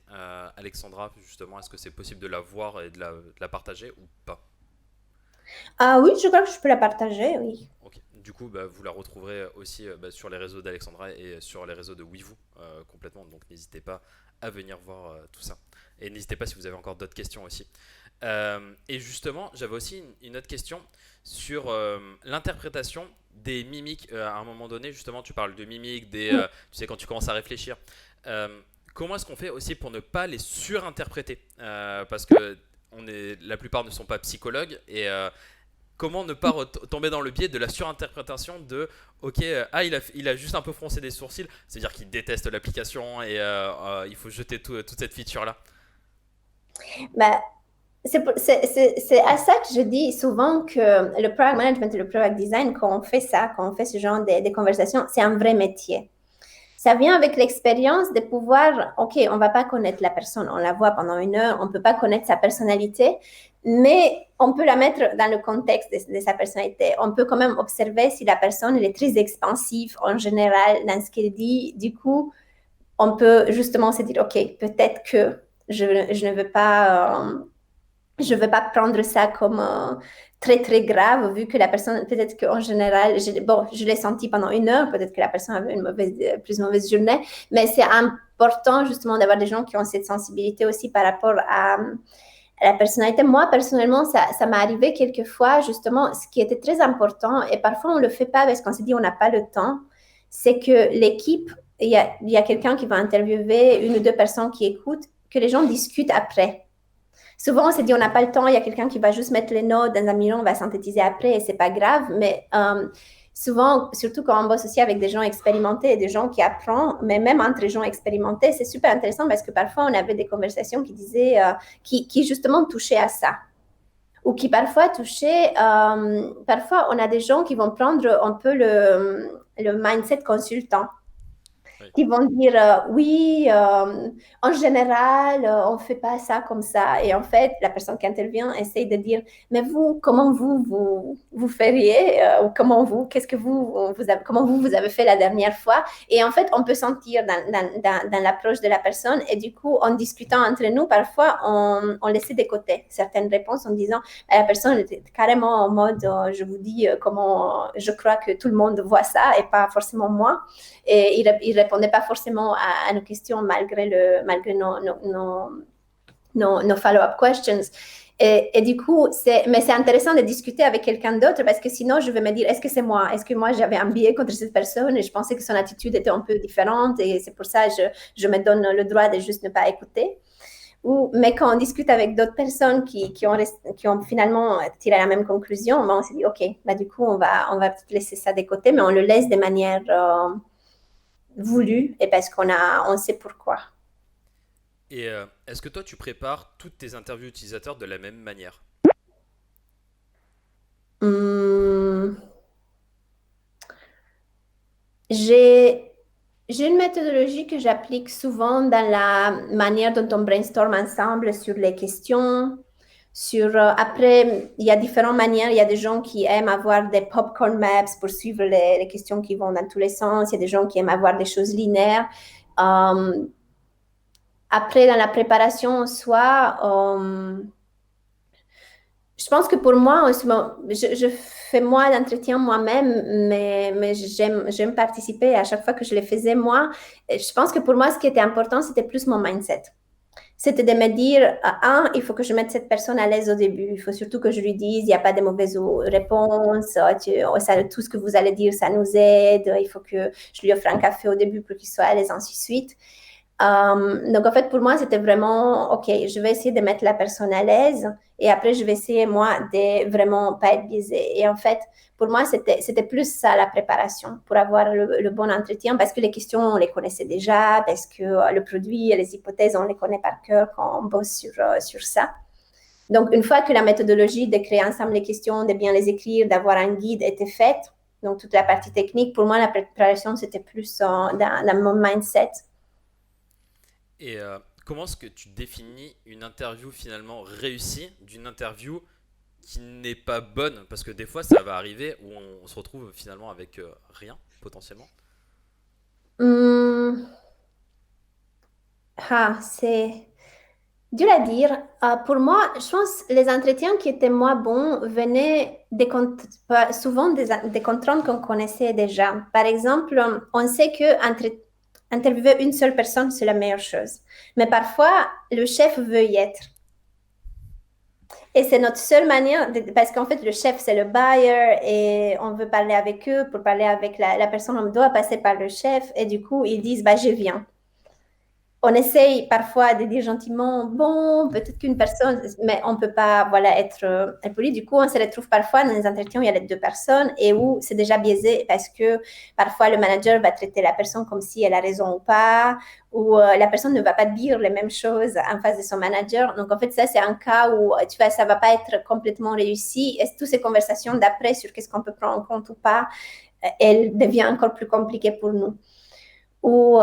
Alexandra, justement, est-ce que c'est possible de la voir et de la partager ou pas?
Ah oui, je crois que je peux la partager, oui.
Ok. Du coup, vous la retrouverez aussi sur les réseaux d'Alexandra et sur les réseaux de WeVoo complètement. Donc n'hésitez pas à venir voir tout ça. Et n'hésitez pas si vous avez encore d'autres questions aussi. Et justement, j'avais aussi une autre question sur l'interprétation des mimiques. À un moment donné, justement, tu parles de mimiques, tu sais, quand tu commences à réfléchir. Euh, Comment est-ce qu'on fait aussi pour ne pas les surinterpréter? Parce que la plupart ne sont pas psychologues et comment ne pas tomber dans le biais de la surinterprétation de ok, il a juste un peu froncé des sourcils, c'est-à-dire qu'il déteste l'application et il faut jeter toute cette feature là.
Bah, c'est à ça que je dis souvent que le product management et le product design, quand on fait ça, quand on fait ce genre de conversations, c'est un vrai métier. Ça vient avec l'expérience de pouvoir, OK, on ne va pas connaître la personne, on la voit pendant une heure, on ne peut pas connaître sa personnalité, mais on peut la mettre dans le contexte de sa personnalité. On peut quand même observer si la personne elle est très expansive en général dans ce qu'elle dit. Du coup, on peut justement se dire, OK, peut-être que je ne veux pas... je ne veux pas prendre ça comme très, très grave, vu que la personne, peut-être qu'en général, je l'ai senti pendant une heure, peut-être que la personne avait une plus mauvaise journée, mais c'est important justement d'avoir des gens qui ont cette sensibilité aussi par rapport à la personnalité. Moi, personnellement, ça m'est arrivé quelquefois, justement, ce qui était très important, et parfois on ne le fait pas parce qu'on se dit on n'a pas le temps, c'est que l'équipe, il y a quelqu'un qui va interviewer une ou deux personnes qui écoutent, que les gens discutent après. Souvent, on se dit on n'a pas le temps, il y a quelqu'un qui va juste mettre les notes dans un miro, on va synthétiser après et c'est pas grave. Mais souvent, surtout quand on bosse aussi avec des gens expérimentés et des gens qui apprennent, mais même entre les gens expérimentés, c'est super intéressant parce que parfois on avait des conversations qui disaient, qui justement touchaient à ça. Ou qui parfois touchaient, parfois on a des gens qui vont prendre un peu le mindset consultant
Oui.
qui vont dire oui, en général, on ne fait pas ça comme ça. Et en fait, la personne qui intervient essaye de dire, mais vous, comment vous feriez ou qu'est-ce que comment vous avez fait la dernière fois. Et en fait, on peut sentir dans l'approche de la personne et du coup, en discutant entre nous, parfois, on laissait de côté certaines réponses en disant, la personne était carrément en mode, je vous dis comment je crois que tout le monde voit ça et pas forcément moi. Et il répondait pas forcément à nos questions malgré nos follow-up questions. Et du coup, mais c'est intéressant de discuter avec quelqu'un d'autre parce que sinon, je vais me dire, est-ce que c'est moi? Est-ce que moi, j'avais un biais contre cette personne et je pensais que son attitude était un peu différente et c'est pour ça que je me donne le droit de juste ne pas écouter. Mais quand on discute avec d'autres personnes qui ont finalement tiré la même conclusion, on s'est dit, OK, du coup, on va laisser ça de côté, mais on le laisse de manière voulu et parce on sait pourquoi.
Et est-ce que toi, tu prépares toutes tes interviews utilisateurs de la même manière?
Hum, j'ai, j'ai une méthodologie que j'applique souvent dans la manière dont on brainstorm ensemble sur les questions. Après, il y a différentes manières. Il y a des gens qui aiment avoir des popcorn maps pour suivre les questions qui vont dans tous les sens. Il y a des gens qui aiment avoir des choses linéaires. Euh, Après, dans la préparation en soi, je pense que pour moi, je fais moi d'entretien moi-même, mais j'aime participer à chaque fois que je le faisais moi. Je pense que pour moi, ce qui était important, c'était plus mon mindset. C'était de me dire, il faut que je mette cette personne à l'aise au début. Il faut surtout que je lui dise, il n'y a pas de mauvaises réponses. Tout ce que vous allez dire, ça nous aide. Il faut que je lui offre un café au début pour qu'il soit à l'aise, ainsi de suite. Donc, en fait, pour moi, c'était vraiment, OK, je vais essayer de mettre la personne à l'aise et après, je vais essayer, moi, de vraiment pas être biaisée. Et en fait, pour moi, c'était plus ça, la préparation, pour avoir le bon entretien, parce que les questions, on les connaissait déjà, parce que le produit et les hypothèses, on les connaît par cœur quand on bosse sur ça. Donc, une fois que la méthodologie de créer ensemble les questions, de bien les écrire, d'avoir un guide était faite, donc toute la partie technique, pour moi, la préparation, c'était plus dans mon mindset.
Et comment est-ce que tu définis une interview finalement réussie d'une interview qui n'est pas bonne? Parce que des fois, ça va arriver où on se retrouve finalement avec rien, potentiellement.
Hum, c'est dur à dire. Pour moi, je pense que les entretiens qui étaient moins bons venaient souvent des contraintes qu'on connaissait déjà. Par exemple, on sait que interviewer une seule personne, c'est la meilleure chose. Mais parfois, le chef veut y être. Et c'est notre seule manière, parce qu'en fait, le chef, c'est le buyer et on veut parler avec eux. Pour parler avec la personne, on doit passer par le chef. Et du coup, ils disent, bah, je viens. On essaye parfois de dire gentiment, bon, peut-être qu'une personne, mais on ne peut pas voilà, être poli. Du coup, on se retrouve parfois dans des entretiens où il y a les deux personnes et où c'est déjà biaisé parce que parfois le manager va traiter la personne comme si elle a raison ou pas, ou la personne ne va pas dire les mêmes choses en face de son manager. Donc, en fait, ça, c'est un cas où tu vois, ça ne va pas être complètement réussi. Et toutes ces conversations d'après sur qu'est-ce qu'on peut prendre en compte ou pas, elles deviennent encore plus compliquées pour nous. Ou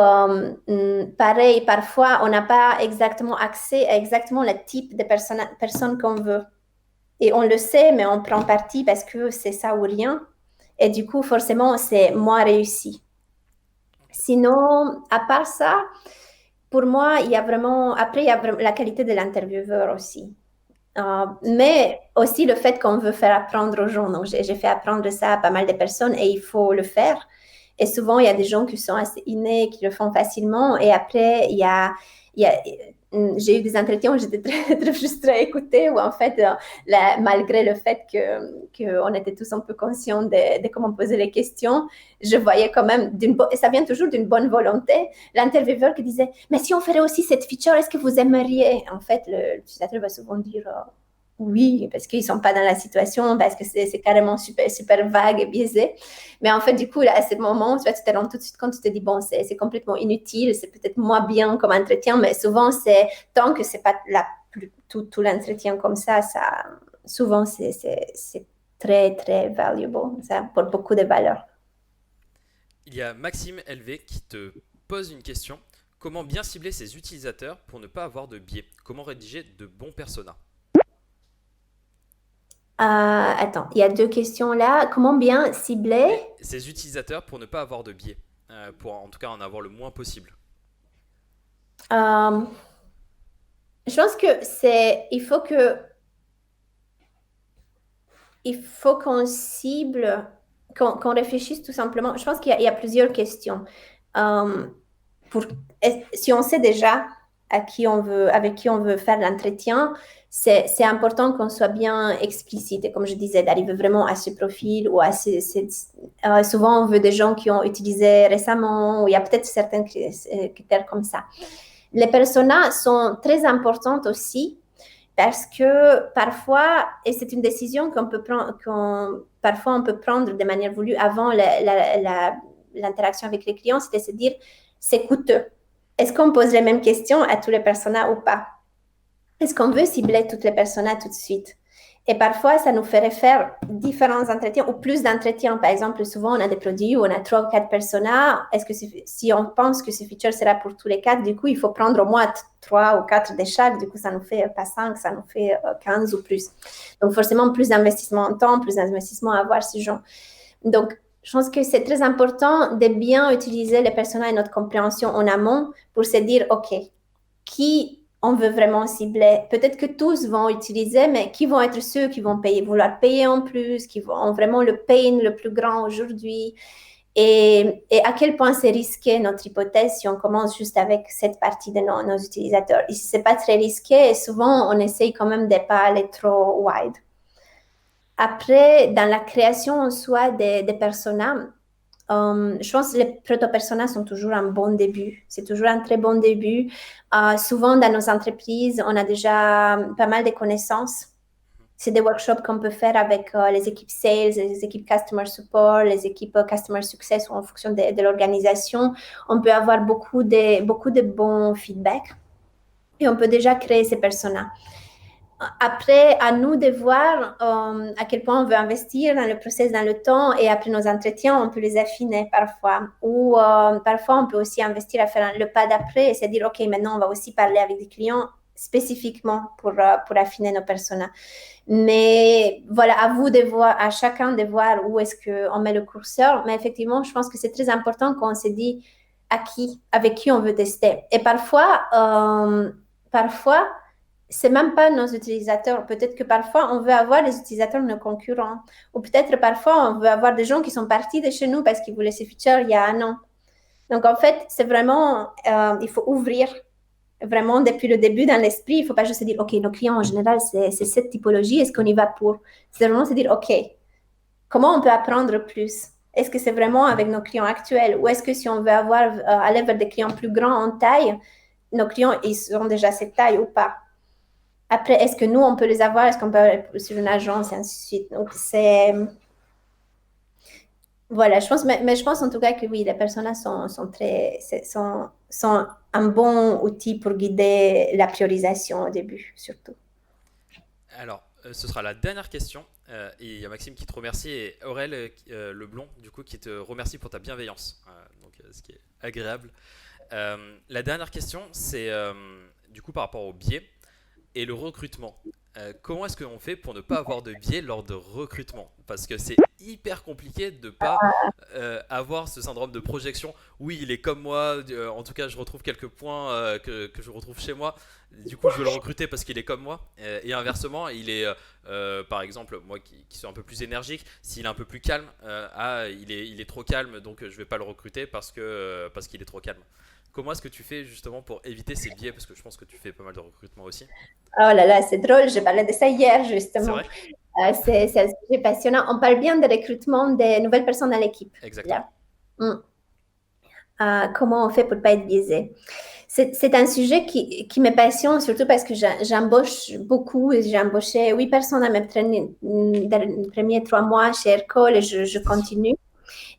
pareil, parfois, on n'a pas exactement accès à exactement le type de personne qu'on veut. Et on le sait, mais on prend parti parce que c'est ça ou rien. Et du coup, forcément, c'est moins réussi. Sinon, à part ça, pour moi, il y a vraiment, après, il y a vraiment la qualité de l'intervieweur aussi. Mais aussi le fait qu'on veut faire apprendre aux gens. Donc, j'ai fait apprendre ça à pas mal de personnes et il faut le faire. Et souvent, il y a des gens qui sont assez innés, qui le font facilement. Et après, j'ai eu des entretiens où j'étais très, très frustrée à écouter, où en fait, malgré le fait qu'on était tous un peu conscients de comment poser les questions, je voyais quand même, et ça vient toujours d'une bonne volonté, l'intervieweur qui disait, mais si on ferait aussi cette feature, est-ce que vous aimeriez? En fait, l'utilisateur va souvent dire, oui, parce qu'ils ne sont pas dans la situation, parce que c'est carrément super, super vague et biaisé. Mais en fait, du coup, là, à ce moment, tu vois, tu te rends tout de suite compte, tu te dis, bon, c'est complètement inutile, c'est peut-être moins bien comme entretien, mais souvent, c'est tant que c'est pas tout l'entretien comme ça, souvent, c'est très, très valuable, ça apporte beaucoup de valeur.
Il y a Maxime LV qui te pose une question. Comment bien cibler ses utilisateurs pour ne pas avoir de biais? Comment rédiger de bons personas?
Attends, il y a deux questions là. Comment bien cibler?
Ses utilisateurs pour ne pas avoir de biais. Pour en tout cas en avoir le moins possible.
Euh, je pense que il faut qu'on cible, qu'on réfléchisse tout simplement. Je pense qu'il y a plusieurs questions. Euh, pour, Si on sait déjà avec qui on veut faire l'entretien, c'est important qu'on soit bien explicite. Et comme je disais, d'arriver vraiment à ce profil ou souvent, on veut des gens qui ont utilisé récemment, ou il y a peut-être certains critères comme ça. Les personas sont très importantes aussi parce que parfois, et c'est une décision qu'on peut prendre, parfois on peut prendre de manière voulue avant l'interaction avec les clients, c'est de se dire, c'est coûteux. Est-ce qu'on pose les mêmes questions à tous les personas ou pas? Est-ce qu'on veut cibler toutes les personas tout de suite? Et parfois, ça nous ferait faire différents entretiens ou plus d'entretiens. Par exemple, souvent, on a des produits où on a 3 ou 4 personas. Est-ce que si on pense que ce feature sera pour tous les 4, du coup, il faut prendre au moins 3 ou 4 de chaque. Du coup, ça nous fait pas 5, ça nous fait 15 ou plus. Donc, forcément, plus d'investissement en temps, plus d'investissement à avoir ce genre. Donc, je pense que c'est très important de bien utiliser les personas et notre compréhension en amont pour se dire, OK, qui on veut vraiment cibler. Peut-être que tous vont utiliser, mais qui vont être ceux qui vont vouloir payer en plus, qui ont vraiment le pain le plus grand aujourd'hui, et à quel point c'est risqué notre hypothèse si on commence juste avec cette partie de nos utilisateurs. Et si c'est pas très risqué, et souvent on essaye quand même de pas aller trop wide. Après, dans la création en soi des personas, je pense que les proto-personas sont toujours un bon début. C'est toujours un très bon début. Souvent, dans nos entreprises, on a déjà pas mal de connaissances. C'est des workshops qu'on peut faire avec les équipes sales, les équipes customer support, les équipes customer success en fonction de l'organisation. On peut avoir beaucoup de bons feedbacks et on peut déjà créer ces personas. Après, à nous de voir à quel point on veut investir dans le process, dans le temps, et après nos entretiens, on peut les affiner parfois. Ou parfois, on peut aussi investir à faire le pas d'après et se dire, OK, maintenant, on va aussi parler avec des clients spécifiquement pour affiner nos personas. Mais voilà, à vous de voir, à chacun de voir où est-ce qu'on met le curseur. Mais effectivement, je pense que c'est très important qu'on se dit avec qui on veut tester. Et parfois, c'est même pas nos utilisateurs. Peut-être que parfois, on veut avoir les utilisateurs de nos concurrents. Ou peut-être parfois, on veut avoir des gens qui sont partis de chez nous parce qu'ils voulaient ces features il y a un an. Donc, en fait, c'est vraiment, il faut ouvrir vraiment depuis le début dans l'esprit. Il ne faut pas juste se dire, OK, nos clients en général, c'est cette typologie. Est-ce qu'on y va pour? C'est vraiment se dire, OK, comment on peut apprendre plus? Est-ce que c'est vraiment avec nos clients actuels? Ou est-ce que si on veut aller vers des clients plus grands en taille, nos clients, ils sont déjà cette taille ou pas? Après, est-ce que nous, on peut les avoir? Est-ce qu'on peut aller sur une agence et ainsi de suite? Donc, voilà, je pense, mais je pense en tout cas que oui, les personas sont un bon outil pour guider la priorisation au début, surtout.
Alors, ce sera la dernière question. Et il y a Maxime qui te remercie et Aurel Leblond, du coup, qui te remercie pour ta bienveillance. Ce qui est agréable. La dernière question, c'est du coup par rapport au biais et le recrutement. Comment est-ce qu'on fait pour ne pas avoir de biais lors de recrutement? Parce que c'est hyper compliqué de ne pas avoir ce syndrome de projection. Oui, il est comme moi, en tout cas je retrouve quelques points que je retrouve chez moi. Du coup je veux le recruter parce qu'il est comme moi. Et inversement, il est par exemple, moi qui suis un peu plus énergique, s'il est un peu plus calme, il est trop calme, donc je ne vais pas le recruter parce qu'il est trop calme. Comment est-ce que tu fais justement pour éviter ces biais? Parce que je pense que tu fais pas mal de recrutement aussi.
Oh là là, c'est drôle, je parlais de ça hier
C'est
justement.
vrai?
C'est un sujet passionnant. On parle bien de recrutement des nouvelles personnes dans l'équipe.
Exactement.
Comment on fait pour ne pas être biaisé? C'est un sujet qui me passionne, surtout parce que j'embauche beaucoup. J'ai embauché 8 personnes dans les premiers 3 mois chez Aircall et je continue.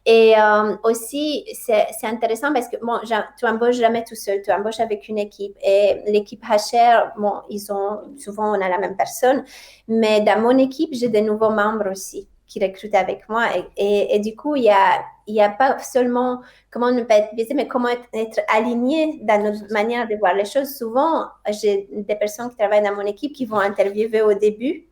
Et aussi, c'est intéressant parce que bon, tu embauches jamais tout seul, tu embauches avec une équipe. Et l'équipe HR, bon, souvent on a la même personne, mais dans mon équipe, j'ai des nouveaux membres aussi qui recrutent avec moi. Et du coup, il y a pas seulement comment ne pas être biaisé, mais comment être aligné dans notre manière de voir les choses. Souvent, j'ai des personnes qui travaillent dans mon équipe qui vont interviewer au début,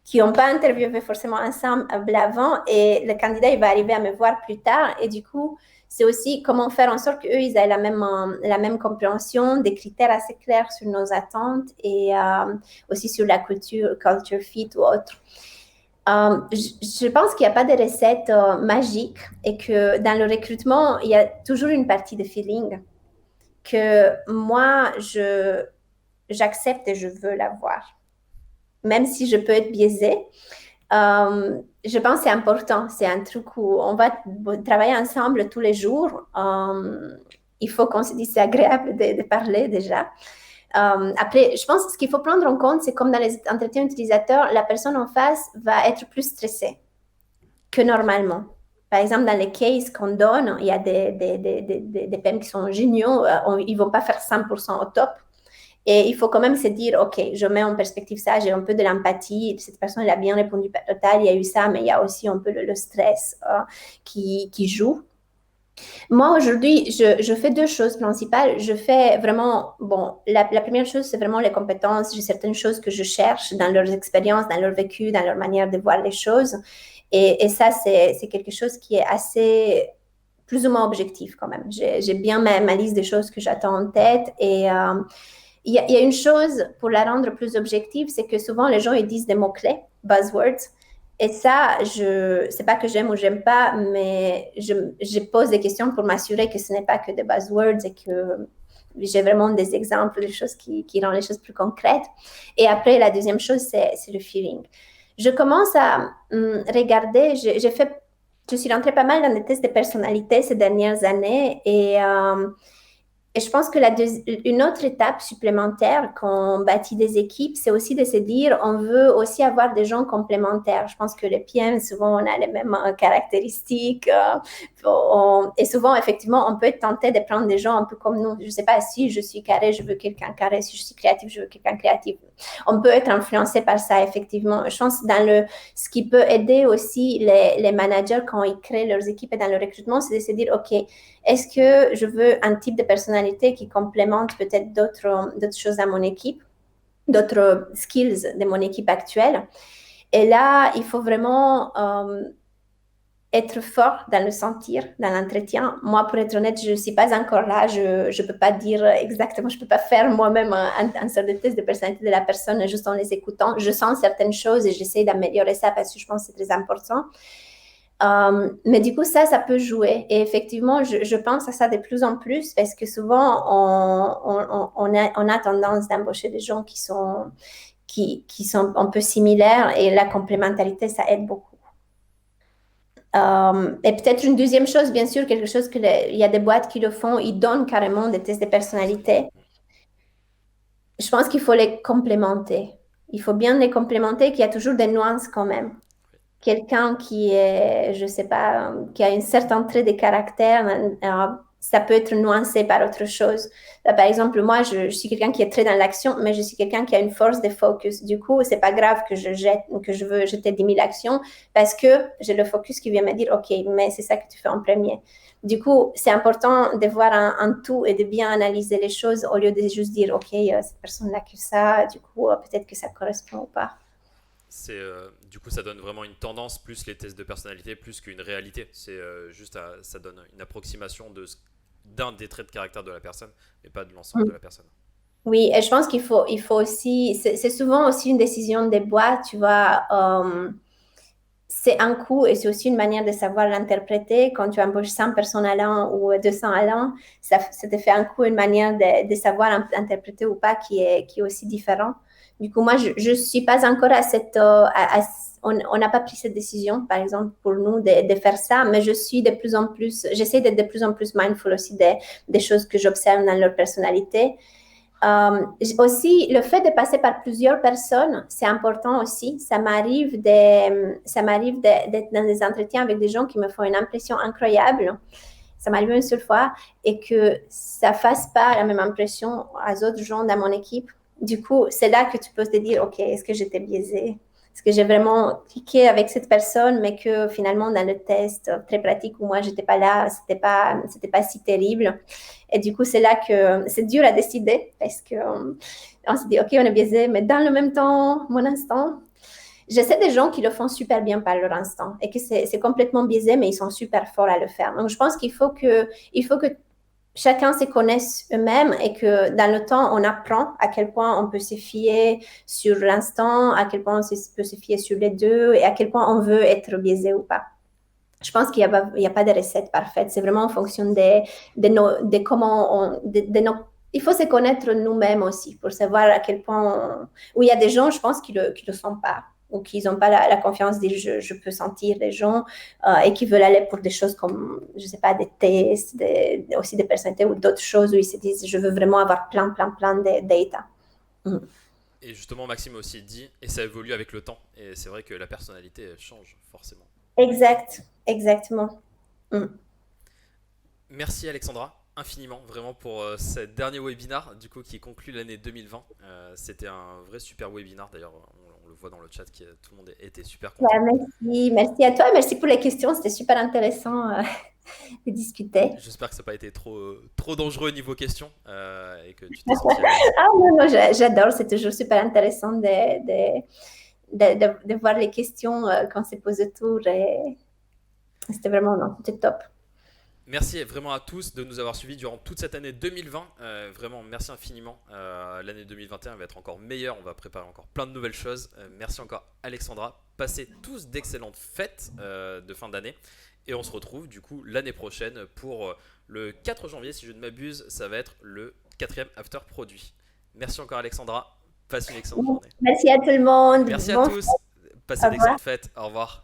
qui n'ont pas interviewé forcément ensemble avant, et le candidat, il va arriver à me voir plus tard. Et du coup, c'est aussi comment faire en sorte qu'eux, ils aient la même compréhension, des critères assez clairs sur nos attentes et aussi sur la culture fit ou autre. Je pense qu'il n'y a pas de recette magique et que dans le recrutement, il y a toujours une partie de feeling que moi, j'accepte et je veux l'avoir. Même si je peux être biaisée, je pense que c'est important. C'est un truc où on va travailler ensemble tous les jours. Il faut qu'on se dise que c'est agréable de parler déjà. Après, je pense que ce qu'il faut prendre en compte, c'est comme dans les entretiens utilisateurs, la personne en face va être plus stressée que normalement. Par exemple, dans les cases qu'on donne, il y a des PM qui sont géniaux, ils ne vont pas faire 100% au top. Et il faut quand même se dire, OK, je mets en perspective ça, j'ai un peu de l'empathie, cette personne elle a bien répondu total, il y a eu ça, mais il y a aussi un peu le stress qui joue. Moi, aujourd'hui, je fais deux choses principales. Je fais vraiment, bon, la première chose, c'est vraiment les compétences. J'ai certaines choses que je cherche dans leurs expériences, dans leur vécu, dans leur manière de voir les choses. Et ça, c'est quelque chose qui est assez, plus ou moins objectif quand même. J'ai bien ma liste des choses que j'attends en tête. Et il y a une chose pour la rendre plus objective, c'est que souvent les gens ils disent des mots-clés, buzzwords. Et ça, c'est pas que j'aime ou j'aime pas, mais je pose des questions pour m'assurer que ce n'est pas que des buzzwords et que j'ai vraiment des exemples, des choses qui rendent les choses plus concrètes. Et après, la deuxième chose, c'est le feeling. Je commence à regarder, je suis rentrée pas mal dans des tests de personnalité ces dernières années et je pense que une autre étape supplémentaire quand on bâtit des équipes, c'est aussi de se dire, on veut aussi avoir des gens complémentaires. Je pense que les PM, souvent, on a les mêmes caractéristiques. Et souvent, effectivement, on peut être tenté de prendre des gens un peu comme nous. Je ne sais pas, si je suis carré, je veux quelqu'un carré. Si je suis créatif, je veux quelqu'un créatif. On peut être influencé par ça, effectivement. Je pense que ce qui peut aider aussi les managers quand ils créent leurs équipes et dans le recrutement, c'est de se dire, OK, est-ce que je veux un type de personnalité qui complémente peut-être d'autres choses à mon équipe, d'autres skills de mon équipe actuelle? Et là, il faut vraiment être fort dans le sentir, dans l'entretien. Moi, pour être honnête, je ne suis pas encore là. Je ne peux pas dire exactement, je ne peux pas faire moi-même un sort de test de personnalité de la personne juste en les écoutant. Je sens certaines choses et j'essaie d'améliorer ça parce que je pense que c'est très important. Mais du coup, ça peut jouer. Et effectivement, je pense à ça de plus en plus parce que souvent, on a tendance d'embaucher des gens qui sont un peu similaires et la complémentarité, ça aide beaucoup. Et peut-être une deuxième chose, bien sûr, quelque chose il y a des boîtes qui le font, ils donnent carrément des tests de personnalité. Je pense qu'il faut les complémenter. Il faut bien les complémenter, qu'il y a toujours des nuances quand même. Quelqu'un qui est, je sais pas, qui a un certain trait de caractère, ça peut être nuancé par autre chose. Par exemple, moi, je suis quelqu'un qui est très dans l'action, mais je suis quelqu'un qui a une force de focus. Du coup, c'est pas grave que je veux jeter 10 000 actions parce que j'ai le focus qui vient me dire, OK, mais c'est ça que tu fais en premier. Du coup, c'est important de voir un tout et de bien analyser les choses au lieu de juste dire, OK, cette personne n'a que ça, du coup, peut-être que ça correspond ou pas.
Du coup, ça donne vraiment une tendance, plus les tests de personnalité, plus qu'une réalité. Ça donne une approximation d'un des traits de caractère de la personne, mais pas de l'ensemble de la personne.
Oui, et je pense qu'il faut aussi, c'est souvent aussi une décision des boîtes, tu vois, c'est un coût et c'est aussi une manière de savoir l'interpréter. Quand tu embauches 100 personnes à l'an ou 200 à l'an, ça te fait un coût, une manière de savoir interpréter ou pas qui est aussi différent. Du coup, moi, je ne suis pas encore à cette... on n'a pas pris cette décision, par exemple, pour nous, de faire ça, mais j'essaie d'être de plus en plus mindful aussi des choses que j'observe dans leur personnalité. Aussi, le fait de passer par plusieurs personnes, c'est important aussi. Ça m'arrive d'être dans des entretiens avec des gens qui me font une impression incroyable. Ça m'arrive une seule fois et que ça ne fasse pas la même impression aux autres gens dans mon équipe. Du coup, c'est là que tu peux te dire, OK, est-ce que j'étais biaisée? Est-ce que j'ai vraiment cliqué avec cette personne, mais que finalement, dans le test très pratique où moi, je n'étais pas là, c'était pas si terrible. Et du coup, c'est là que c'est dur à décider parce qu'on se dit, OK, on est biaisé, mais dans le même temps, mon instant, je sais des gens qui le font super bien par leur instant et que c'est complètement biaisé, mais ils sont super forts à le faire. Donc, je pense qu'il faut que chacun se connaisse eux-mêmes et que dans le temps, on apprend à quel point on peut se fier sur l'instant, à quel point on peut se fier sur les deux et à quel point on veut être biaisé ou pas. Je pense qu'il n'y a pas de recette parfaite. C'est vraiment en fonction de comment il faut se connaître nous-mêmes aussi pour savoir à quel point où il y a des gens, je pense, qui le sont pas ou qui n'ont pas la confiance de je peux sentir les gens et qui veulent aller pour des choses comme, je sais pas, des tests, aussi des personnalités ou d'autres choses où ils se disent je veux vraiment avoir plein de data.
Et justement, Maxime a aussi dit, et ça évolue avec le temps. Et c'est vrai que la personnalité elle change forcément.
Exactement. Mm.
Merci Alexandra, infiniment, vraiment pour ce dernier webinar, du coup, qui conclut l'année 2020. C'était un vrai super webinar, d'ailleurs, on le voit dans le chat, tout le monde était super
Ouais,
content.
merci à toi, merci pour les questions, c'était super intéressant de discuter.
J'espère que ça n'a pas été trop dangereux niveau questions et que tu t'es senti à l'aise.
Ah non, non, j'adore, c'est toujours super intéressant de voir les questions qu'on se pose autour et c'était vraiment, non, c'était top.
Merci vraiment à tous de nous avoir suivis durant toute cette année 2020. Vraiment, merci infiniment. L'année 2021 va être encore meilleure. On va préparer encore plein de nouvelles choses. Merci encore, Alexandra. Passez tous d'excellentes fêtes de fin d'année. Et on se retrouve du coup l'année prochaine pour le 4 janvier, si je ne m'abuse. Ça va être le 4e after produit. Merci encore, Alexandra. Passe une excellente journée.
Merci à tout le monde.
Merci à
Bon,
tous.
au
Passez
revoir.
d'excellentes fêtes. Au revoir.